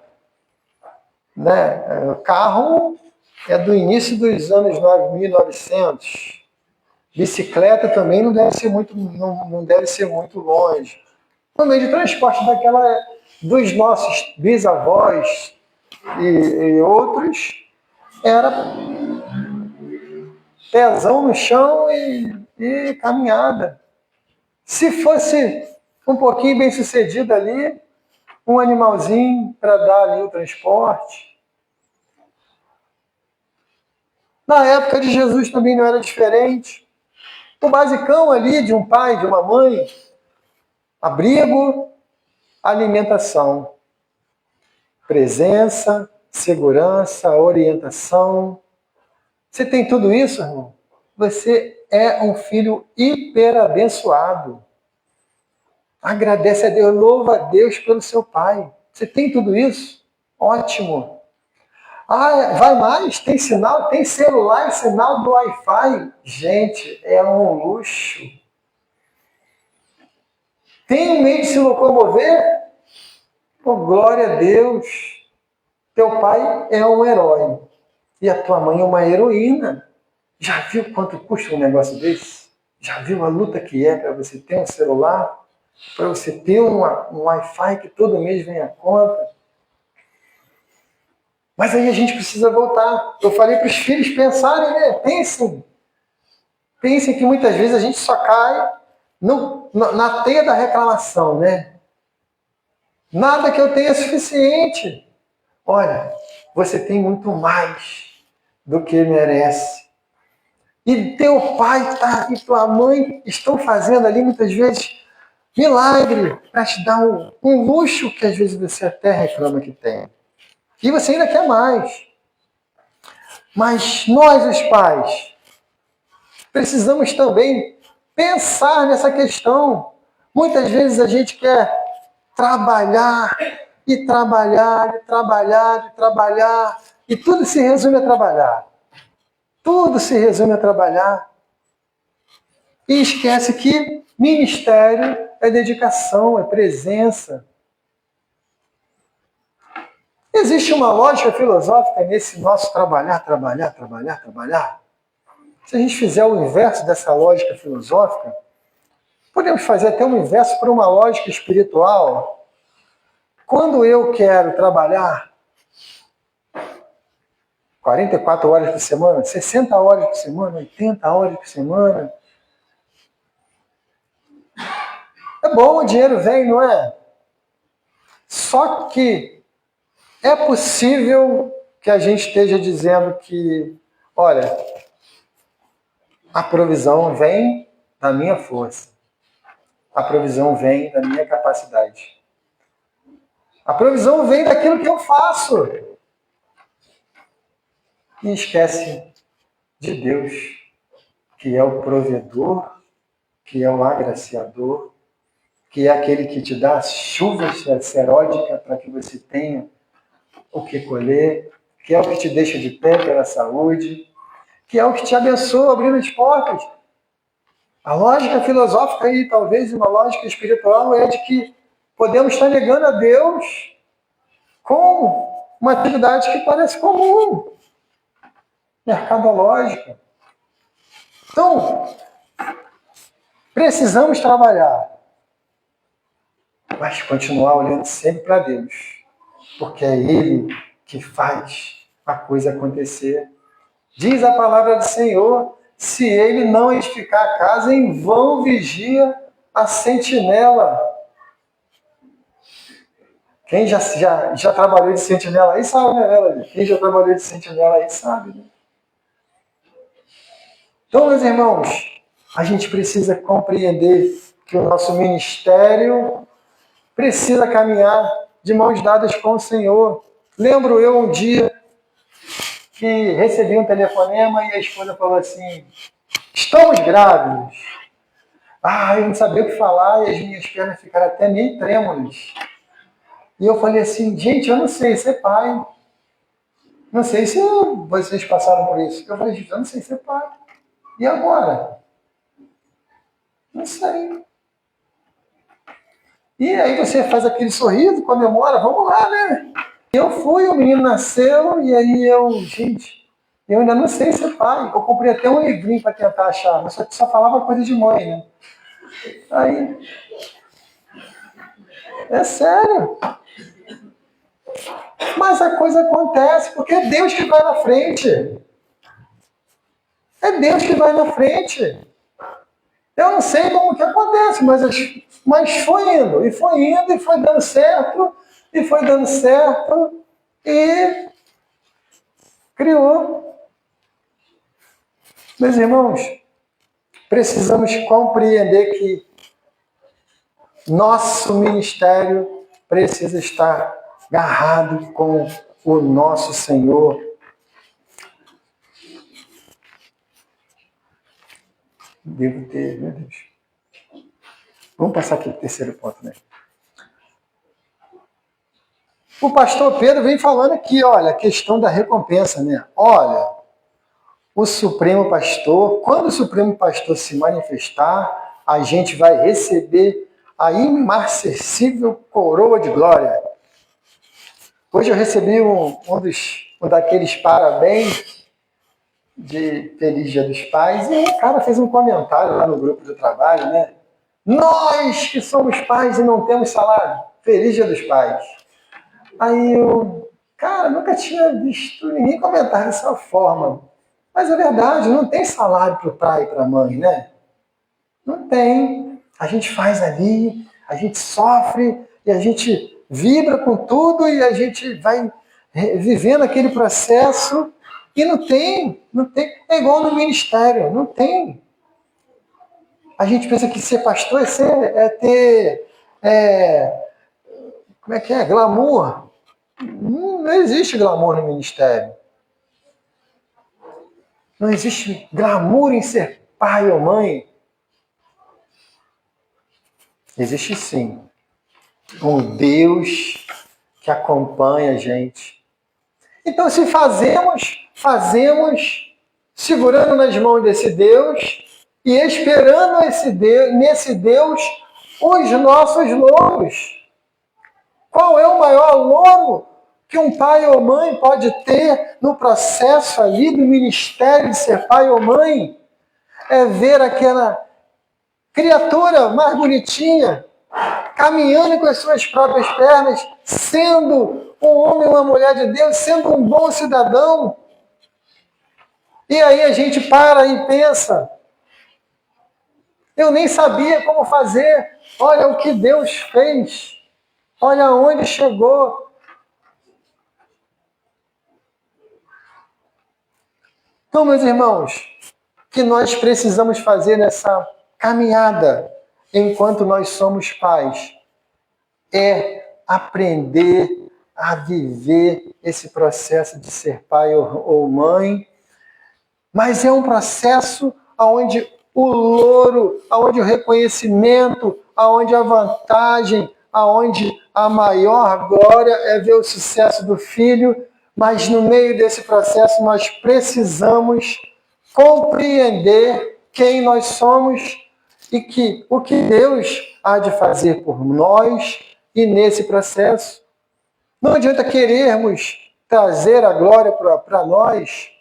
Né? O carro é do início dos anos 1900. Bicicleta também não deve ser muito longe. O meio de transporte dos nossos bisavós e outros era pezão no chão e caminhada. Se fosse um pouquinho bem sucedido ali, um animalzinho para dar ali o transporte. Na época de Jesus também não era diferente. O basicão ali de um pai, de uma mãe: abrigo, alimentação, presença, segurança, orientação. Você tem tudo isso, irmão? Você é um filho hiper abençoado. Agradece a Deus, louva a Deus pelo seu pai. Você tem tudo isso? Ótimo. Vai mais? Tem sinal? Tem celular e sinal do Wi-Fi? Gente, é um luxo. Tem um meio de se locomover? Pô, glória a Deus. Teu pai é um herói. E a tua mãe é uma heroína. Já viu quanto custa um negócio desse? Já viu a luta que é para você ter um celular? Para você ter um Wi-Fi que todo mês vem a conta? Mas aí a gente precisa voltar. Eu falei para os filhos pensarem, né? Pensem. Pensem que muitas vezes a gente só cai na teia da reclamação, né? Nada que eu tenha é suficiente. Olha, você tem muito mais do que merece. E teu pai e tua mãe estão fazendo ali muitas vezes milagre para te dar um luxo que às vezes você até reclama que tem. E você ainda quer mais. Mas nós, os pais, precisamos também pensar nessa questão. Muitas vezes a gente quer trabalhar e trabalhar e trabalhar e trabalhar, e tudo se resume a trabalhar. Tudo se resume a trabalhar. E esquece que ministério é dedicação, é presença. Existe uma lógica filosófica nesse nosso trabalhar, trabalhar, trabalhar, trabalhar. Se a gente fizer o inverso dessa lógica filosófica, podemos fazer até o inverso para uma lógica espiritual. Quando eu quero trabalhar 44 horas por semana, 60 horas por semana, 80 horas por semana, é bom, o dinheiro vem, não é? Só que é possível que a gente esteja dizendo que, olha, a provisão vem da minha força. A provisão vem da minha capacidade. A provisão vem daquilo que eu faço. E esquece de Deus, que é o provedor, que é o agraciador, que é aquele que te dá chuva seródica para que você tenha o que colher, que é o que te deixa de pé pela saúde, que é o que te abençoa abrindo as portas. A lógica filosófica e talvez uma lógica espiritual é de que podemos estar negando a Deus com uma atividade que parece comum, mercadológica. Então, precisamos trabalhar, mas continuar olhando sempre para Deus, porque é Ele que faz a coisa acontecer. Diz a palavra do Senhor, se Ele não edificar a casa, em vão vigia a sentinela. Quem já trabalhou de sentinela aí sabe, né, Melanie? Quem já trabalhou de sentinela aí sabe, né? Então, meus irmãos, a gente precisa compreender que o nosso ministério precisa caminhar de mãos dadas com o Senhor. Lembro eu um dia que recebi um telefonema e a esposa falou assim, estamos grávidos. Eu não sabia o que falar e as minhas pernas ficaram até meio trêmulas. E eu falei assim, gente, eu não sei ser pai. Não sei se vocês passaram por isso. Eu falei, gente, eu não sei ser pai. E agora? Não sei. E aí você faz aquele sorriso, comemora, vamos lá, né? Eu fui, o menino nasceu, e aí eu ainda não sei ser pai. Eu comprei até um livrinho para tentar achar, mas só falava coisa de mãe, né? Aí, é sério. Mas a coisa acontece, porque é Deus que vai na frente. É Deus que vai na frente. Eu não sei como que acontece, mas foi indo, e foi dando certo, e criou. Meus irmãos, precisamos compreender que nosso ministério precisa estar agarrado com o nosso Senhor. Devo ter, meu Deus. Vamos passar aqui para o terceiro ponto, né? O pastor Pedro vem falando aqui, olha, a questão da recompensa, né? Olha, o Supremo Pastor, quando o Supremo Pastor se manifestar, a gente vai receber a imarcessível coroa de glória. Hoje eu recebi um daqueles parabéns de Feliz Dia dos Pais, e o cara fez um comentário lá no grupo do trabalho, né? Nós que somos pais e não temos salário, Feliz Dia dos Pais. Aí eu, cara, nunca tinha visto ninguém comentar dessa forma. Mas é verdade, não tem salário para o pai e para a mãe, né? Não tem. A gente faz ali, a gente sofre e a gente vibra com tudo e a gente vai vivendo aquele processo e não tem. É igual no ministério, não tem. A gente pensa que ser pastor é ter, como é que é? Glamour. Não existe glamour no ministério. Não existe glamour em ser pai ou mãe. Existe sim um Deus que acompanha a gente. Então, se fazemos segurando nas mãos desse Deus e esperando nesse Deus os nossos louros. Qual é o maior louro que um pai ou mãe pode ter no processo ali do ministério de ser pai ou mãe? É ver aquela criatura mais bonitinha, caminhando com as suas próprias pernas, sendo um homem ou uma mulher de Deus, sendo um bom cidadão. E aí a gente para e pensa, eu nem sabia como fazer, olha o que Deus fez, olha onde chegou. Então, meus irmãos, o que nós precisamos fazer nessa caminhada enquanto nós somos pais é aprender a viver esse processo de ser pai ou mãe, mas é um processo onde o louro, onde o reconhecimento, onde a vantagem, onde a maior glória é ver o sucesso do filho, mas no meio desse processo nós precisamos compreender quem nós somos e que o que Deus há de fazer por nós e nesse processo. Não adianta querermos trazer a glória para nós,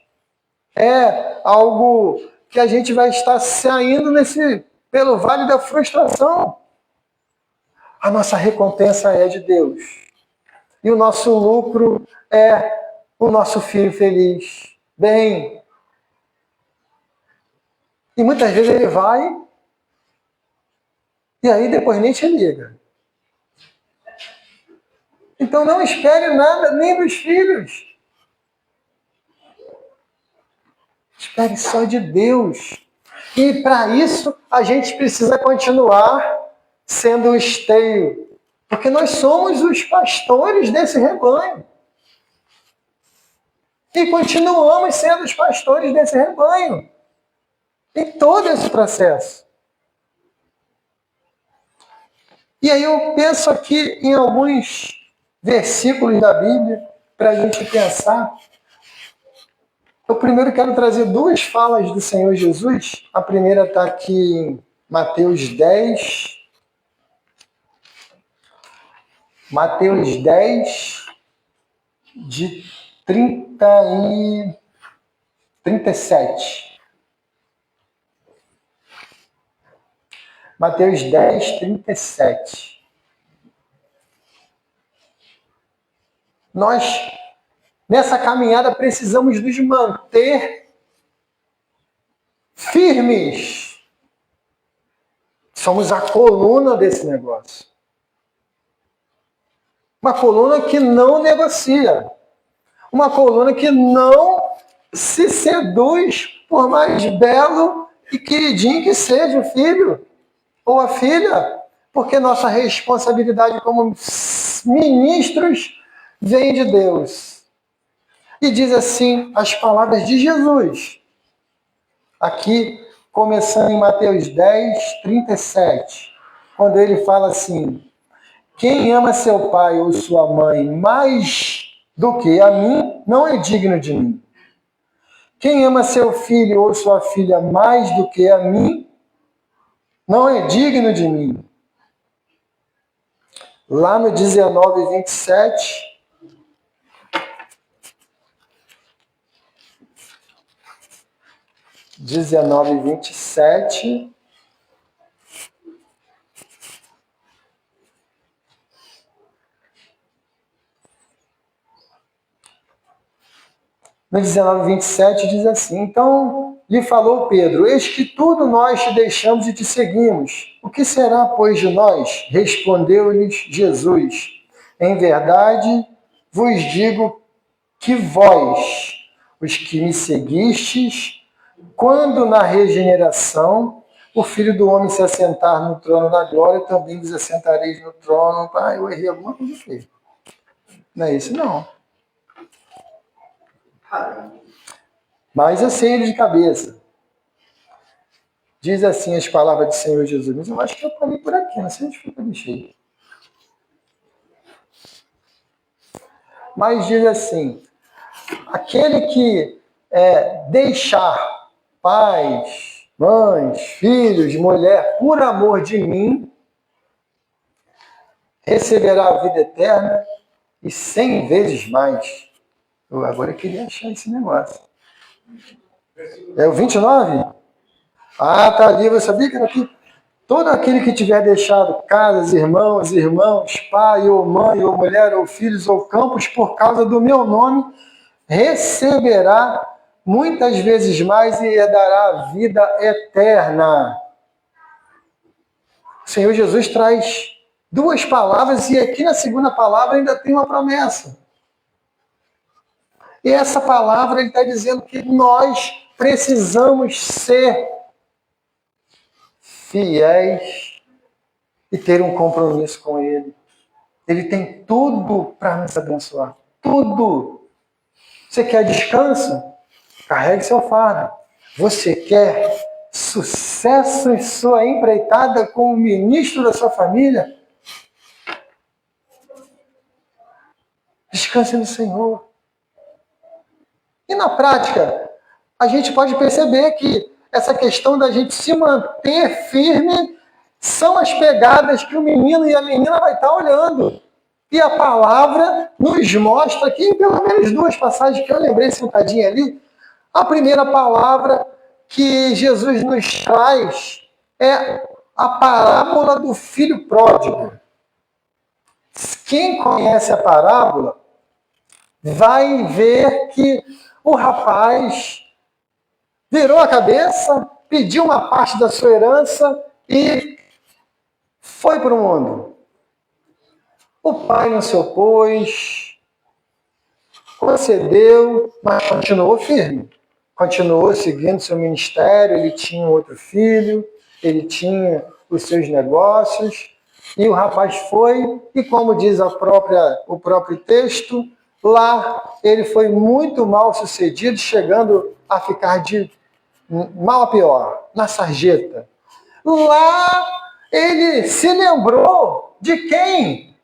é algo que a gente vai estar saindo pelo vale da frustração. A nossa recompensa é de Deus. E o nosso lucro é o nosso filho feliz. Bem, e muitas vezes ele vai e aí depois nem te liga. Então não espere nada nem dos filhos. Espere só de Deus. E para isso a gente precisa continuar sendo o esteio. Porque nós somos os pastores desse rebanho. E continuamos sendo os pastores desse rebanho. Em todo esse processo. E aí eu penso aqui em alguns versículos da Bíblia para a gente pensar. Eu primeiro quero trazer duas falas do Senhor Jesus. A primeira está aqui em Mateus 10. Mateus 10, de 30 e 37. Mateus 10, 37. Nós, nessa caminhada, precisamos nos manter firmes. Somos a coluna desse negócio. Uma coluna que não negocia. Uma coluna que não se seduz por mais belo e queridinho que seja o filho ou a filha, porque nossa responsabilidade como ministros vem de Deus. E diz assim as palavras de Jesus. Aqui, começando em Mateus 10, 37, quando ele fala assim: quem ama seu pai ou sua mãe mais do que a mim, não é digno de mim. Quem ama seu filho ou sua filha mais do que a mim, não é digno de mim. Lá no 19, 27, 19:27. No 19:27 diz assim: Então lhe falou Pedro: Eis que tudo nós te deixamos e te seguimos. O que será, pois, de nós? Respondeu-lhes Jesus: Em verdade vos digo que vós, os que me seguistes, quando na regeneração o Filho do Homem se assentar no trono da glória, também vos assentareis no trono. Ah, eu errei alguma coisa aqui. Não é isso, não. Mas eu sei ele de cabeça. Diz assim as palavras do Senhor Jesus. Mas eu acho que eu parei por aqui, não sei onde foi que eu deixei. Mas diz assim: aquele que deixar pais, mães, filhos, mulher, por amor de mim, receberá a vida eterna e 100 vezes mais. Eu agora queria achar esse negócio. É o 29? Ah, tá ali, eu sabia que era aqui. Todo aquele que tiver deixado casas, irmãos, pai, ou mãe, ou mulher, ou filhos, ou campos, por causa do meu nome, receberá muitas vezes mais e herdará a vida eterna. O Senhor Jesus traz duas palavras e aqui na segunda palavra ainda tem uma promessa. E essa palavra ele está dizendo que nós precisamos ser fiéis e ter um compromisso com Ele. Ele tem tudo para nos abençoar. Tudo. Você quer descanso? Carregue seu fardo. Você quer sucesso em sua empreitada como ministro da sua família? Descanse no Senhor. E na prática, a gente pode perceber que essa questão da gente se manter firme são as pegadas que o menino e a menina vai estar olhando. E a palavra nos mostra aqui, pelo menos duas passagens que eu lembrei sentadinha ali. A primeira palavra que Jesus nos traz é a parábola do filho pródigo. Quem conhece a parábola vai ver que o rapaz virou a cabeça, pediu uma parte da sua herança e foi para o mundo. O pai não se opôs, concedeu, mas continuou firme. Continuou seguindo seu ministério, ele tinha um outro filho, ele tinha os seus negócios, e o rapaz foi, e como diz o próprio texto, lá ele foi muito mal sucedido, chegando a ficar de mal a pior, na sarjeta. Lá ele se lembrou de quem?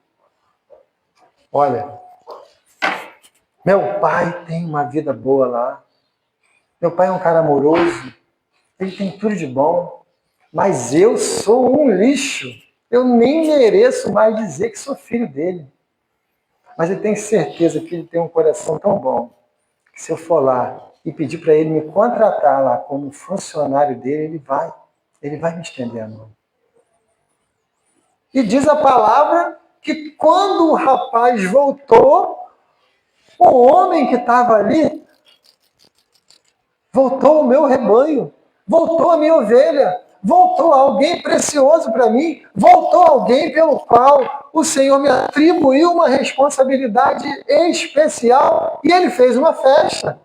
Olha, meu pai tem uma vida boa lá. Meu pai é um cara amoroso. Ele tem tudo de bom. Mas eu sou um lixo. Eu nem mereço mais dizer que sou filho dele. Mas eu tenho certeza que ele tem um coração tão bom que se eu for lá e pedir para ele me contratar lá como funcionário dele, ele vai me estender a mão. E diz a palavra que quando o rapaz voltou, o homem que estava ali voltou o meu rebanho, voltou a minha ovelha, voltou alguém precioso para mim, voltou alguém pelo qual o Senhor me atribuiu uma responsabilidade especial e ele fez uma festa.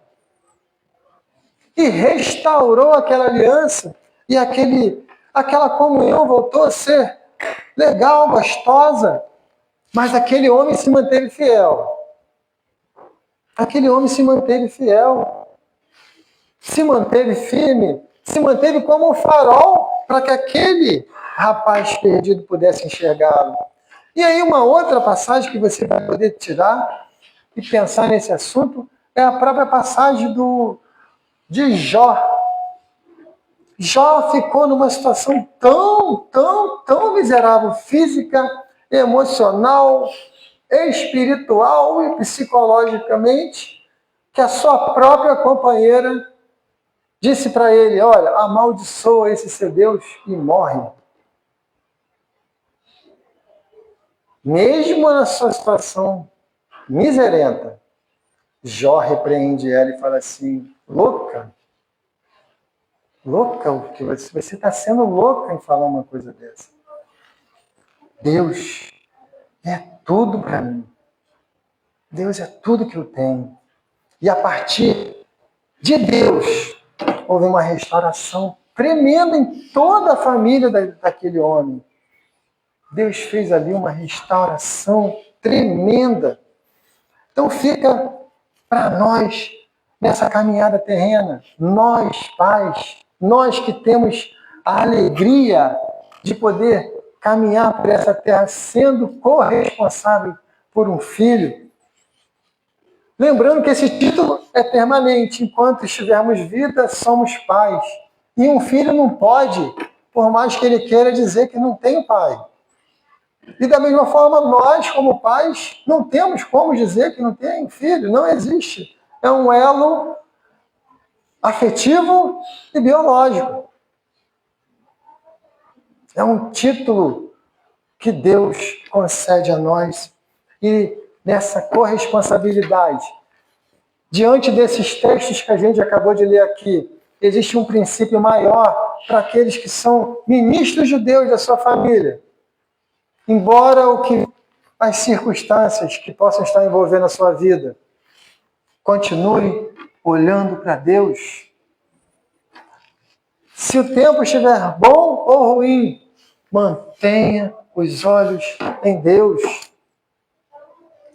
E restaurou aquela aliança e aquela comunhão voltou a ser legal, gostosa. Mas aquele homem se manteve fiel. Aquele homem se manteve fiel. Se manteve firme. Se manteve como um farol para que aquele rapaz perdido pudesse enxergá-lo. E aí uma outra passagem que você vai poder tirar e pensar nesse assunto é a própria passagem de Jó. Jó ficou numa situação tão miserável, física, emocional, espiritual e psicologicamente, que a sua própria companheira disse para ele, olha, amaldiçoa esse seu Deus e morre. Mesmo na sua situação miserenta, Jó repreende ela e fala assim, louca, o que você está sendo louca em falar uma coisa dessa. Deus é tudo para mim. Deus é tudo que eu tenho. E a partir de Deus, houve uma restauração tremenda em toda a família daquele homem. Deus fez ali uma restauração tremenda. Então fica para nós, nessa caminhada terrena, nós pais, nós que temos a alegria de poder caminhar por essa terra sendo corresponsável por um filho. Lembrando que esse título é permanente. Enquanto estivermos vida, somos pais. E um filho não pode, por mais que ele queira dizer que não tem pai. E da mesma forma, nós, como pais, não temos como dizer que não tem filho. Não existe. É um elo afetivo e biológico. É um título que Deus concede a nós. E nessa corresponsabilidade, diante desses textos que a gente acabou de ler aqui, existe um princípio maior para aqueles que são ministros de Deus da sua família. Embora as circunstâncias que possam estar envolvendo a sua vida, continue olhando para Deus. Se o tempo estiver bom ou ruim, mantenha os olhos em Deus.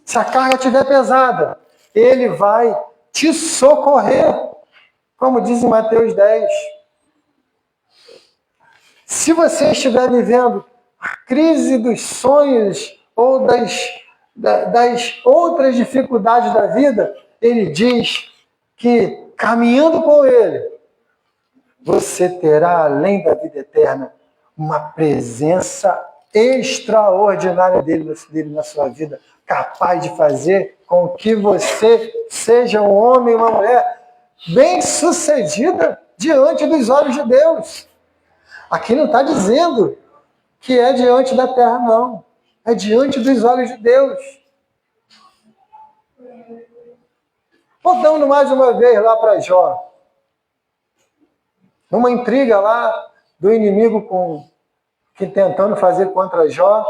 Se a carga estiver pesada, Ele vai te socorrer, como diz em Mateus 10. Se você estiver vivendo a crise dos sonhos ou das outras dificuldades da vida, Ele diz que, caminhando com Ele, você terá, além da vida eterna, uma presença extraordinária dele na sua vida, capaz de fazer com que você seja um homem e uma mulher bem-sucedida diante dos olhos de Deus. Aqui não está dizendo que é diante da terra, não. É diante dos olhos de Deus. Voltando mais uma vez lá para Jó. Numa intriga lá do inimigo que tentando fazer contra Jó,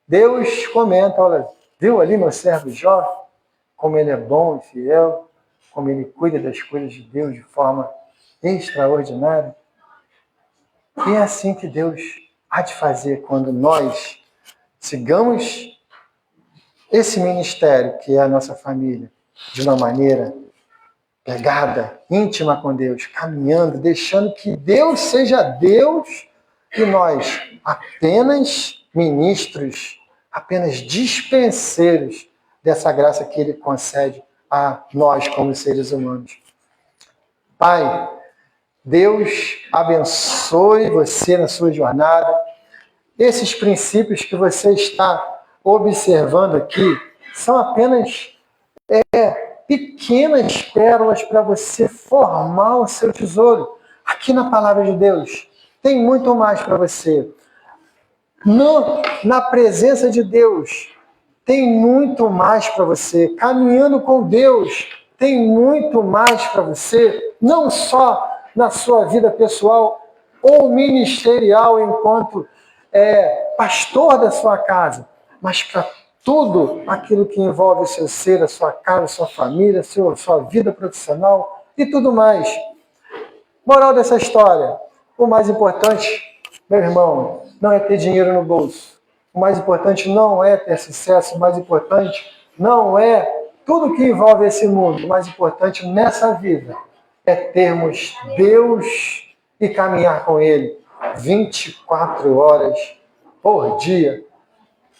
Deus comenta, olha, viu ali meu servo Jó? Como ele é bom e fiel, como ele cuida das coisas de Deus de forma extraordinária. E é assim que Deus há de fazer quando nós sigamos esse ministério que é a nossa família de uma maneira pegada, íntima com Deus, caminhando, deixando que Deus seja Deus e nós apenas ministros, apenas dispenseiros dessa graça que Ele concede a nós como seres humanos. Pai, Deus abençoe você na sua jornada. Esses princípios que você está observando aqui são apenas pequenas pérolas para você formar o seu tesouro. Aqui na palavra de Deus tem muito mais para você. Na presença de Deus tem muito mais para você. Caminhando com Deus tem muito mais para você. Não só na sua vida pessoal ou ministerial enquanto pastor da sua casa, mas para tudo aquilo que envolve o seu ser, a sua casa, a sua família, a sua vida profissional e tudo mais. Moral dessa história, o mais importante, meu irmão, não é ter dinheiro no bolso. O mais importante não é ter sucesso, o mais importante não é tudo que envolve esse mundo. O mais importante nessa vida é termos Deus e caminhar com Ele 24 horas por dia.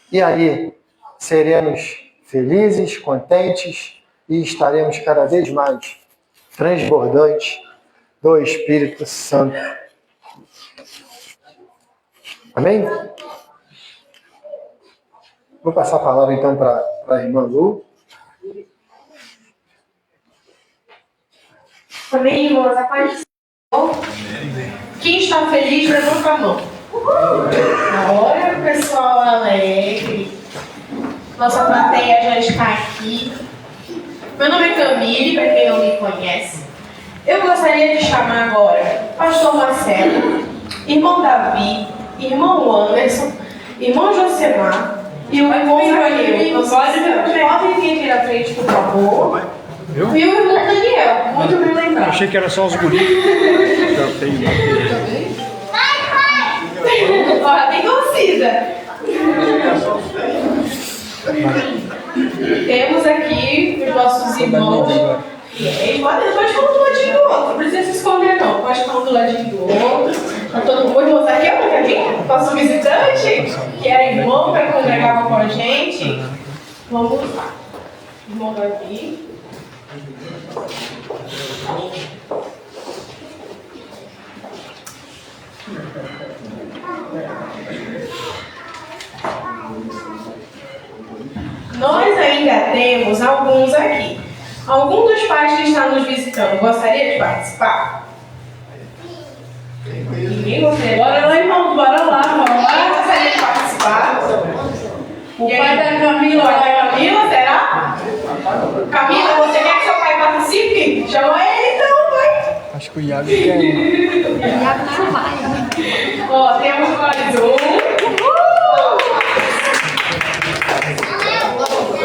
E aí seremos felizes, contentes e estaremos cada vez mais transbordantes do Espírito Santo. Amém? Vou passar a palavra então para a irmã Lu. Amém, irmãos. A paz Quem está feliz, levanta a mão. Olha, pessoal alegre. Nossa plateia já está aqui. Meu nome é Camille, para quem não me conhece. Eu gostaria de chamar agora Pastor Marcelo, irmão Davi, irmão Anderson, irmão Josemar e o irmão Daniel. Podem vir aqui na frente, por favor. E o irmão Daniel, muito bem lembrado. Achei que era só os guris. Olha, tem torcida. Temos aqui os nossos irmãos. E aí, pode ficar um do ladinho do outro, não precisa se esconder não. Pode ficar um do ladinho do outro. Tá todo mundo aqui, ó, aqui, nosso visitante, que era irmão, que congregava com a gente. Vamos lá. Irmão Davi. Nós ainda temos alguns aqui. Algum dos pais que estão nos visitando gostaria de participar? Ninguém gostaria de participar? Bora lá, irmão, bora lá, vamos lá. Quem gostaria de participar? O pai da Camila. O pai da Camila, será? Camila, você quer que seu pai participe? Chama ele então, vai. Acho que o Iago quer. Ó, temos mais um.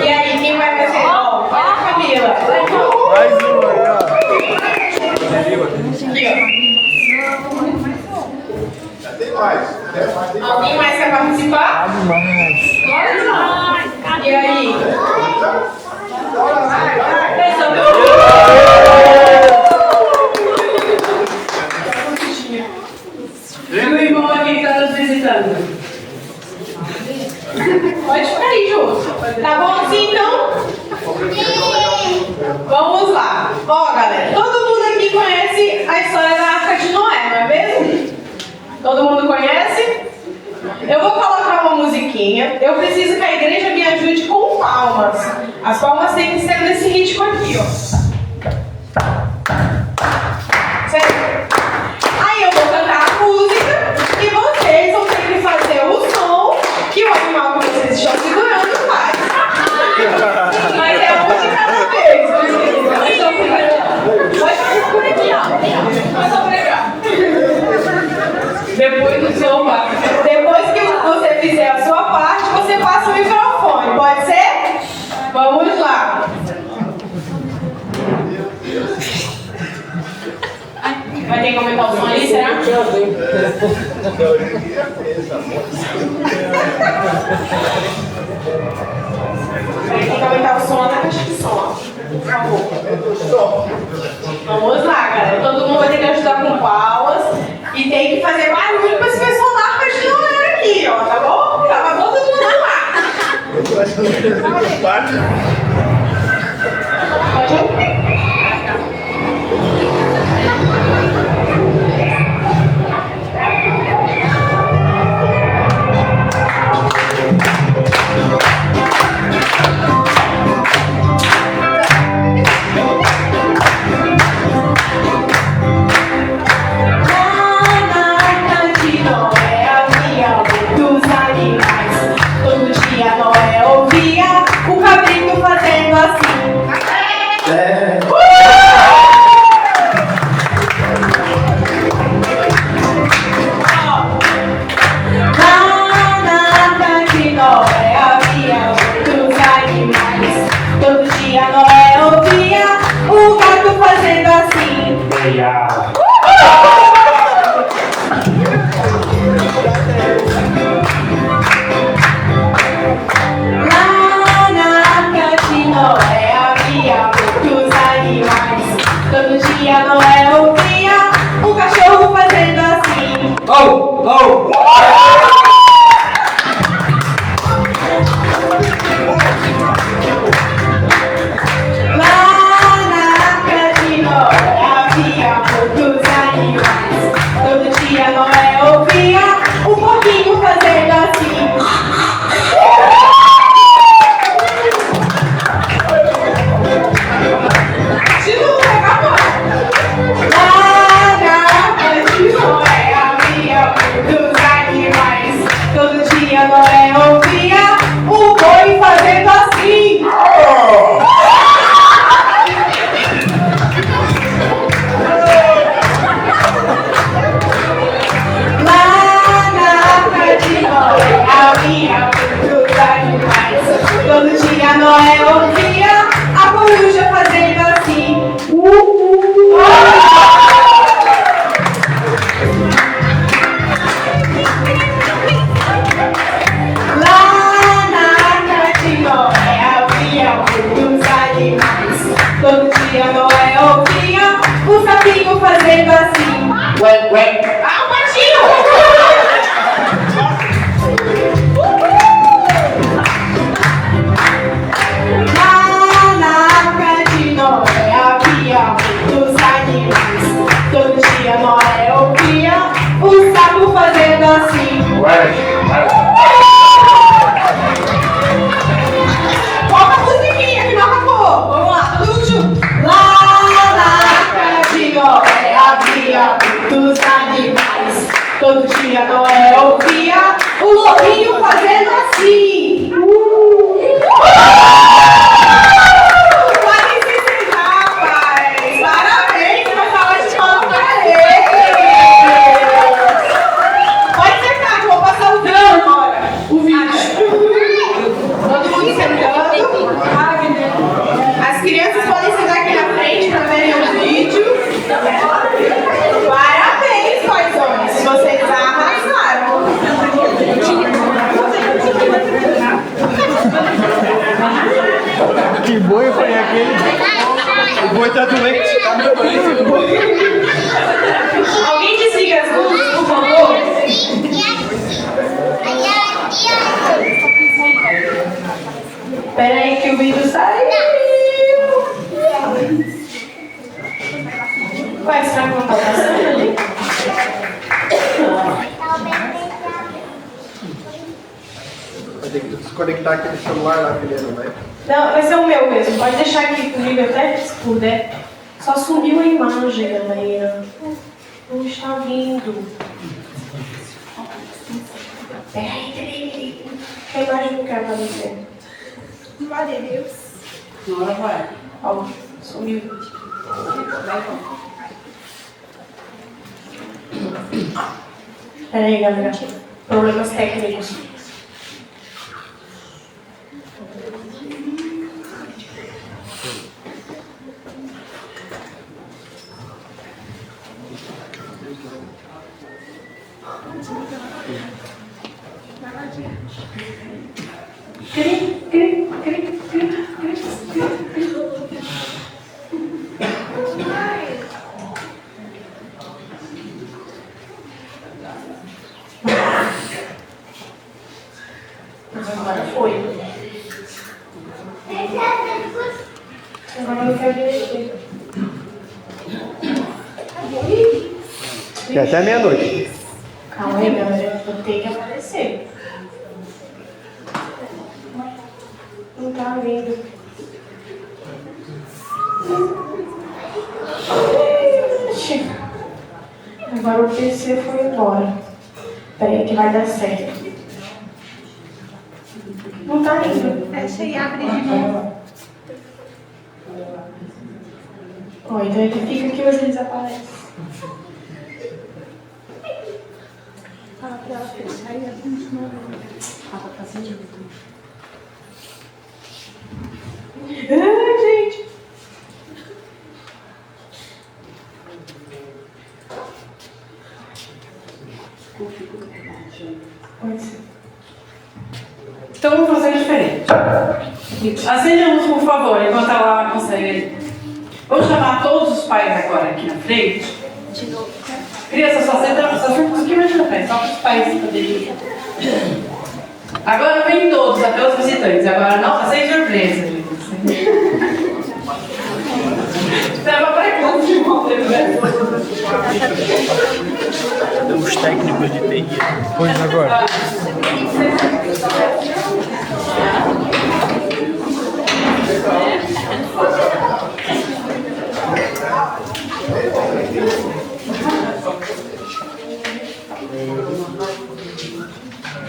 E aí, quem vai fazer? Ó, Camila. Mais um aí, ó. Alguém mais quer participar? E aí? E o irmão aqui que está nos visitando? Pode ficar aí junto. Tá bom assim então? Vamos lá. Ó, galera, todo mundo aqui conhece a história da Arca de Noé, não é mesmo? Todo mundo conhece? Eu vou colocar uma musiquinha. Eu preciso que a igreja me ajude com palmas. As palmas têm que ser nesse ritmo aqui, ó. Certo? Aí eu vou cantar a música e vocês vão ter que fazer o som que o animal que vocês estão segurando faz. Mas é um de cada vez. Pode por aqui, ó. Pode pregar. Depois do seu pai. Depois que você fizer a sua parte, você passa o microfone. Pode ser? Vamos lá. Vai ter que aumentar o som ali, será? Vai ter que aumentar o som lá na caixa de som, por favor. Vamos lá, galera. Todo mundo vai ter que ajudar com palmas. E tem que fazer barulho para esse pessoal da Arca de Noé aqui, ó, tá bom? Tava todo mundo lá. Pode ir? assim. Vai. Coloca a musiquinha que não acabou. Vamos lá, todo mundo junto. Lá na casa de Noé havia muitos animais. Todo dia Noé ouvia o lobinho fazendo assim. Podem se sentar, rapaz. Parabéns, vai falar de palma pra ele. Pode sentar, que eu vou passar o vídeo agora. O vídeo. Todo mundo sentando. As crianças podem sentar aqui na frente para verem o vídeo. Parabéns, paizões. Vocês arrasaram. Que boi foi aquele? O boi tá doente. Alguém desliga as luzes, por favor? Espera aí que o vídeo saiu. Ué, será que não tá passando ali? Vai ter que desconectar aquele celular lá, Helena, vai. Não, vai ser o meu mesmo. Pode deixar aqui comigo até se puder. Só sumiu a imagem, galera. Não está vindo. Peraí. A imagem não quer aparecer. Glória a Deus. Agora vai. Ó, sumiu. Peraí, galera. Problemas técnicos. Agora foi. Agora eu não quero mexer. Que é até meia-noite. Calma aí, galera. Eu tenho que aparecer. Não tá vindo. Ixi. Agora o PC foi embora. Peraí que vai dar certo. Não tá indo. Fecha e abre de novo. Ó, então ele fica aqui, mas ele desaparece. Fala pra ela fechar e abrir de novo. Tá sentindo. Ai, gente. Pode ser. Então vamos fazer diferente. Acende a luz, por favor, enquanto ela consegue. Vou chamar todos os pais agora aqui na frente. De novo. Criança, só senta um pouquinho mais na frente, só para os pais poderem. Agora vem todos, até os visitantes. Agora não, sem surpresa, gente. Estava para conta de volta, né? Os técnicos de TI. Pois agora.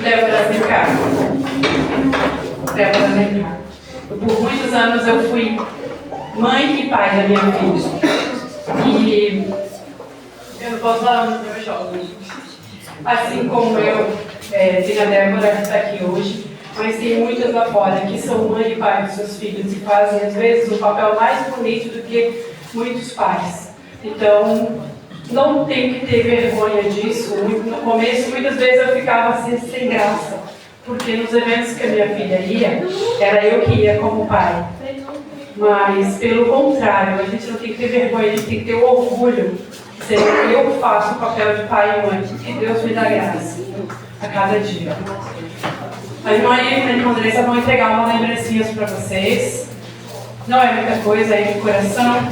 Leva para vem cá. Leva para vem cá. Por muitos anos eu fui mãe e pai da minha filha. E eu não posso falar muito do meu jovem. Assim como eu, tenho a Débora que está aqui hoje, mas tem muitas lá fora que são mãe e pai dos seus filhos e fazem, às vezes, um papel mais bonito do que muitos pais. Então, não tem que ter vergonha disso. No começo, muitas vezes eu ficava assim, sem graça, porque nos eventos que a minha filha ia, era eu que ia como pai. Mas, pelo contrário, a gente não tem que ter vergonha, a gente tem que ter o orgulho de ser eu faço o papel de pai e mãe, que Deus me dá graça a cada dia. A irmã e a irmã Andressa vão entregar umas lembrancinhas para vocês. Não é muita coisa, é de coração.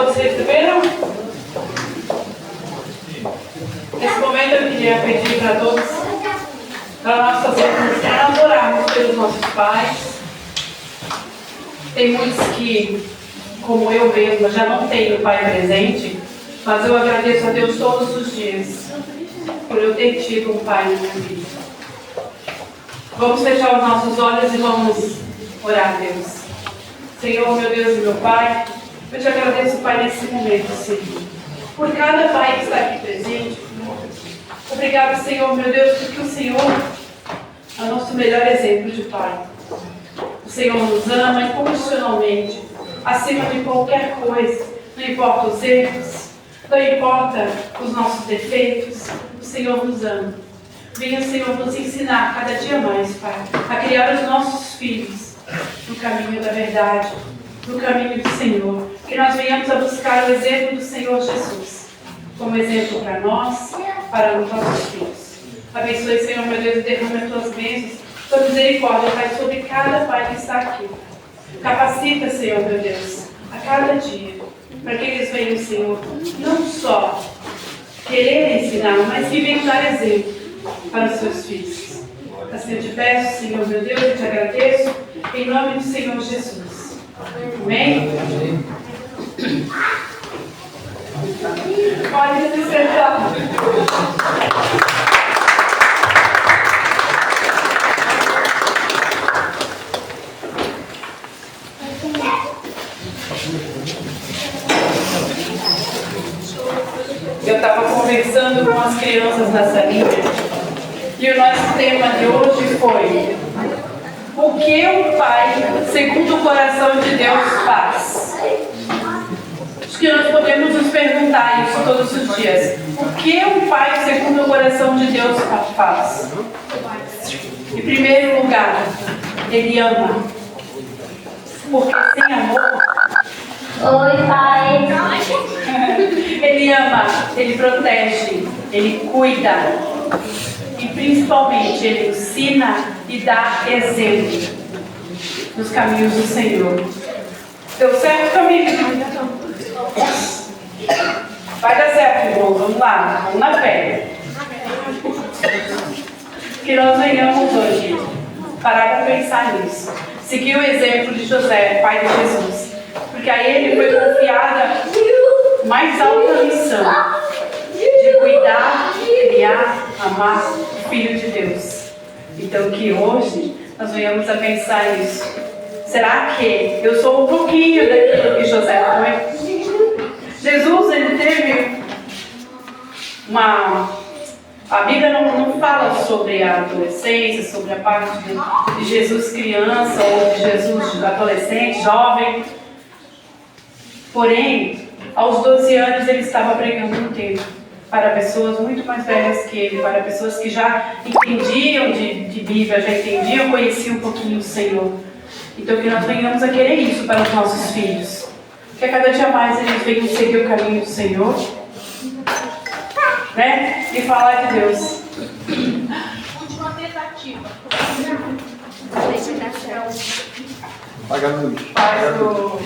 Todos receberam? Nesse momento eu queria pedir para todos, para nós fazermos, orarmos pelos nossos pais. Tem muitos que, como eu mesma, já não tenho pai presente, mas eu agradeço a Deus todos os dias por eu ter tido um pai na minha vida. Vamos fechar os nossos olhos e vamos orar a Deus. Senhor, meu Deus e meu Pai, eu te agradeço, Pai, nesse momento, Senhor, por cada pai que está aqui presente. Obrigado, Senhor, meu Deus, porque o Senhor é o nosso melhor exemplo de pai. O Senhor nos ama incondicionalmente, acima de qualquer coisa. Não importa os erros, não importa os nossos defeitos, o Senhor nos ama. Venha, Senhor, nos ensinar cada dia mais, Pai, a criar os nossos filhos no caminho da verdade, no caminho do Senhor. Que nós venhamos a buscar o exemplo do Senhor Jesus, como exemplo para nós, para os nossos filhos. Abençoe, Senhor, meu Deus, e derrame as tuas bênçãos, tua misericórdia, Pai, sobre cada pai que está aqui. Capacita, Senhor, meu Deus, a cada dia, para que eles venham, Senhor, não só querer ensinar, mas que venham dar exemplo para os seus filhos. Assim eu te peço, Senhor, meu Deus, e te agradeço, em nome do Senhor Jesus. Amém? Pode se sentar. Eu estava conversando com as crianças na salinha e o nosso tema de hoje foi: o que o Pai, segundo o coração de Deus, faz? Acho que nós podemos nos perguntar isso todos os dias. O que o Pai, segundo o coração de Deus, faz? Em primeiro lugar, Ele ama. Porque sem amor... Oi, Pai. Ele ama, Ele protege, Ele cuida. E principalmente Ele ensina e dá exemplo nos caminhos do Senhor. Deu certo, família? Vai dar certo, irmão. Vamos lá, vamos na fé. Que nós venhamos hoje parar para pensar nisso. Seguir o exemplo de José, pai de Jesus. Porque a ele foi confiada a mais alta missão de cuidar, criar, amar o Filho de Deus. Então que hoje nós venhamos a pensar nisso. Será que eu sou um pouquinho daquilo que José foi? Jesus, ele teve a Bíblia não fala sobre a adolescência, sobre a parte de Jesus criança ou de Jesus adolescente, jovem. Porém, aos 12 anos ele estava pregando um tempo para pessoas muito mais velhas que ele, para pessoas que já entendiam de Bíblia, já entendiam, conheciam um pouquinho o Senhor. Então que nós venhamos a querer isso para os nossos filhos. Que a cada dia mais eles venham seguir o caminho do Senhor, né? E falar de Deus. Última tentativa. Apaga a luz. Faz o...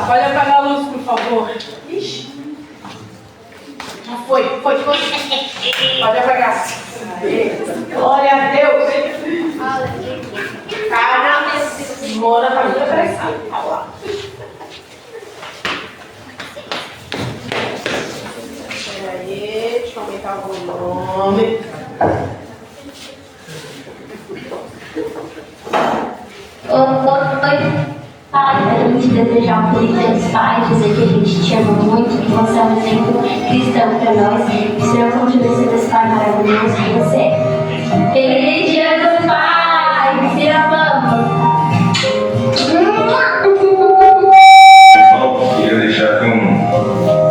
Pode apagar a luz, por favor. Ixi. Não foi. Pode apagar. Glória a Deus. Cara, Mona tá muito apressada. Olha lá. Peraí, deixa eu aumentar o volume. Oi. Pai, quero te desejar um feliz dia dos pais, dizer que a gente te ama muito, que você é um exemplo cristão para nós, que o Senhor continue sendo esse pai maravilhoso que você é. Feliz dia dos pais, te amamos! Bom, queria deixar aqui um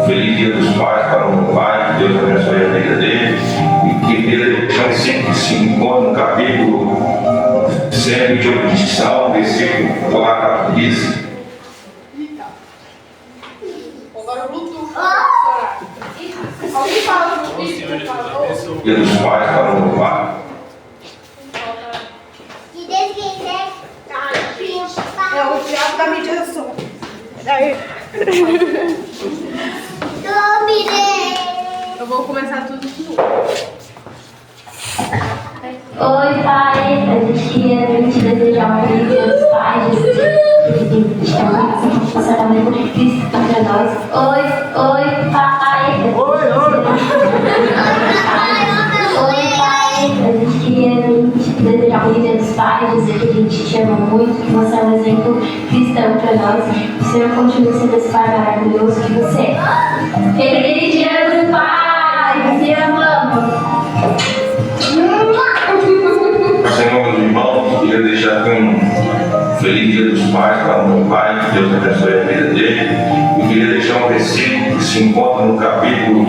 feliz dia dos pais para o meu pai, que Deus abençoe a vida dele, e que ele sempre se encontre no capítulo 100 de Obedição, versículo 4 diz. Agora o Bluetooth. Alguém fala no Bluetooth, por favor. Dia dos pais para o meu pai. E desde que é o diabo da mediação. Daí. Eu vou começar tudo de novo. Oi, pai, a gente queria te desejar um feliz dia dos pais, Cristo para nós. Oi, pai. Oi, pai, a gente queria te desejar um feliz dia dos pais, dizer que a gente te ama muito, que você é um exemplo cristão para nós. Que o Senhor continue sendo esse pai maravilhoso que você é. Feliz dia dos pais, te amamos. Senhor, meus irmãos, queria deixar aqui um feliz dia dos pais para o meu pai, que Deus abençoe a vida dele. Eu queria deixar um versículo que se encontra no capítulo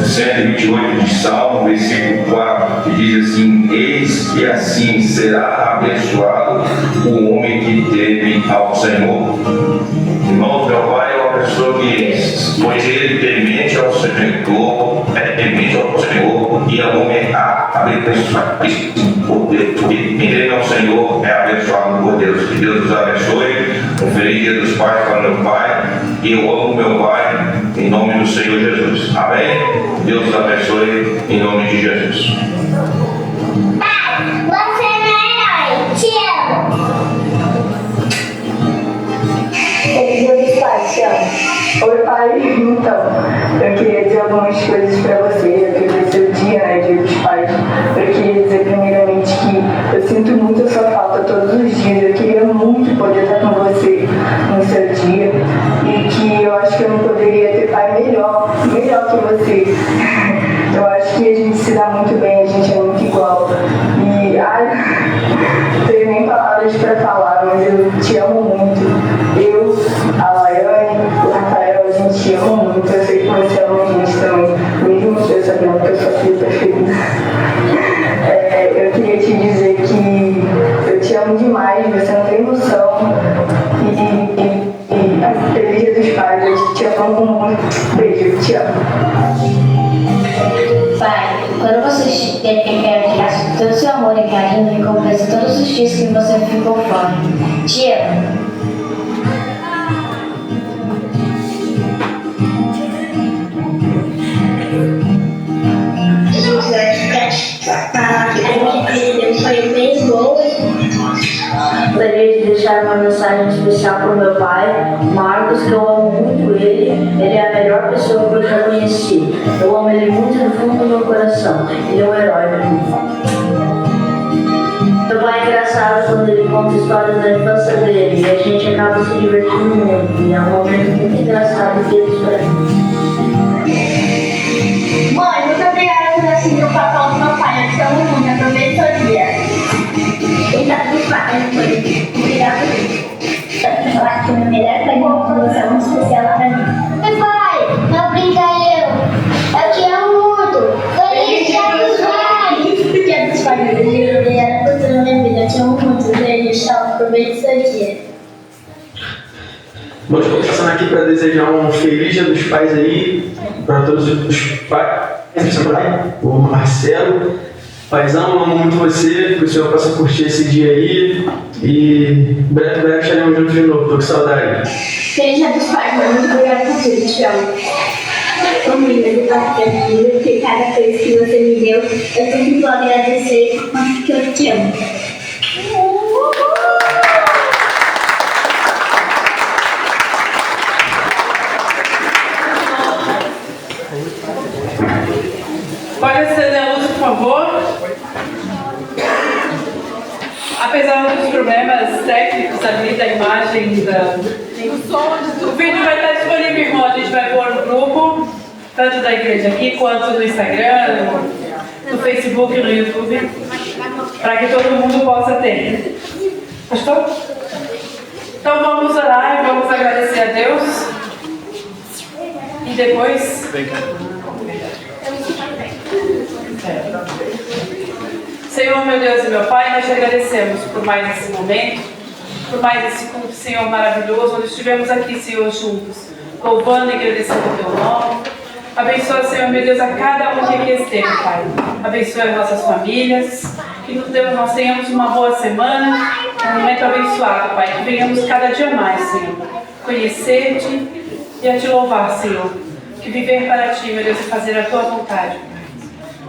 128 de Salmo, versículo 4, que diz assim: eis que assim será abençoado o homem que teme ao Senhor. Irmão, meu pai é uma pessoa que, pois ele temente ao Senhor, e é um homem abençoado por Deus. Quem teme ao Senhor é abençoado por Deus. Que Deus nos abençoe. Um feliz dia dos pais para meu pai. E eu amo meu pai em nome do Senhor Jesus. Amém? Deus nos abençoe em nome de Jesus. Pai, você é meu herói. Te amo. Feliz dia dos pais, te amo. Oi, pai. Então, eu queria dizer algumas coisas pra você. Eu queria dizer o dia, né, dia dos pais. Eu queria dizer primeiramente que eu sinto muito a sua falta todos os dias. Eu queria muito poder estar com você no seu dia. E que eu acho que eu não poderia ter pai melhor que você. Eu acho que a gente se dá muito bem, a gente é muito igual. E, não tenho nem palavras pra falar, mas eu te amo muito. Eu, a Laiane, o Rafael, a gente te ama muito. Eu sei que você ama a gente também, mesmo você sabendo que eu sou a filha preferida. Eu queria te dizer que eu te amo demais, você não tem noção. E feliz dia dos pais, eu te amo muito. Beijo, te amo. Pai, quando você quer todo o seu amor e carinho, recompensa todos os dias que você ficou fora. Te amo. Gostaria de deixar uma mensagem especial para o meu pai, Marcos, que eu amo muito ele. Ele é a melhor pessoa que eu já conheci. Eu amo ele muito no fundo do meu coração. Ele é um herói para mim. Meu pai é engraçado quando ele conta histórias da infância dele e a gente acaba se divertindo muito. E é um momento muito engraçado deles para mim. Mãe, muito obrigada por assistir o papel do meu pai. Eu te amo muito. Aproveite seu dia. Obrigada dos pais. Obrigada. Eu acho que o meu melhor pai do mundo, você é muito especial pra mim. Meu pai, não brinca eu. Eu te amo muito. Feliz dia dos pais. Dia dos pais, meu Deus. Obrigada por tudo na minha vida. Eu te amo muito. Beijo, tchau. Aproveite seu dia. Bom, estou passando aqui para desejar um feliz dia dos pais aí para todos os pais, o Marcelo. Paizão, amo muito você, que o senhor possa curtir esse dia aí e breve estaremos juntos de novo, tô com saudade. Feliz dia dos pais, mãe. Muito obrigada por tudo. Te amo. Família, eu gosto da vida, porque cada coisa que você me deu, eu sempre vou agradecer, porque eu te amo. Pode acender a luz, por favor. Apesar dos problemas técnicos ali, da imagem, o vídeo vai estar disponível, irmão. A gente vai pôr no grupo, tanto da igreja aqui, quanto no Instagram, no Facebook e no YouTube, para que todo mundo possa ter. Gostou? Então vamos orar e vamos agradecer a Deus. E depois... Senhor, meu Deus e meu Pai, nós te agradecemos por mais esse momento, por mais esse culto, Senhor, maravilhoso, onde estivemos aqui, Senhor, juntos, louvando e agradecendo o teu nome. Abençoa, Senhor, meu Deus, a cada um que aqui esteve, Pai. Abençoa as nossas famílias, que nós tenhamos uma boa semana, um momento abençoado, Pai, que venhamos cada dia mais, Senhor, conhecer-te e a te louvar, Senhor. Que viver para ti, meu Deus, e fazer a tua vontade.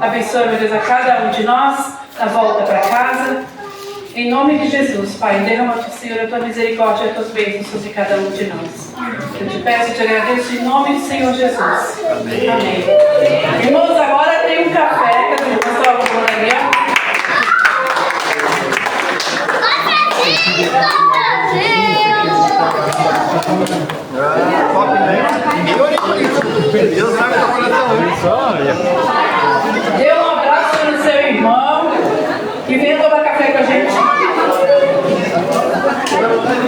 Abençoa, meu Deus, a cada um de nós na volta para casa. Em nome de Jesus, Pai, derrama, Senhor, a tua misericórdia e as tuas bênçãos sobre cada um de nós. Eu te peço e te agradeço em nome do Senhor Jesus. Amém. Irmãos, agora tem um café que as irmãs estão arrumando ali, ó.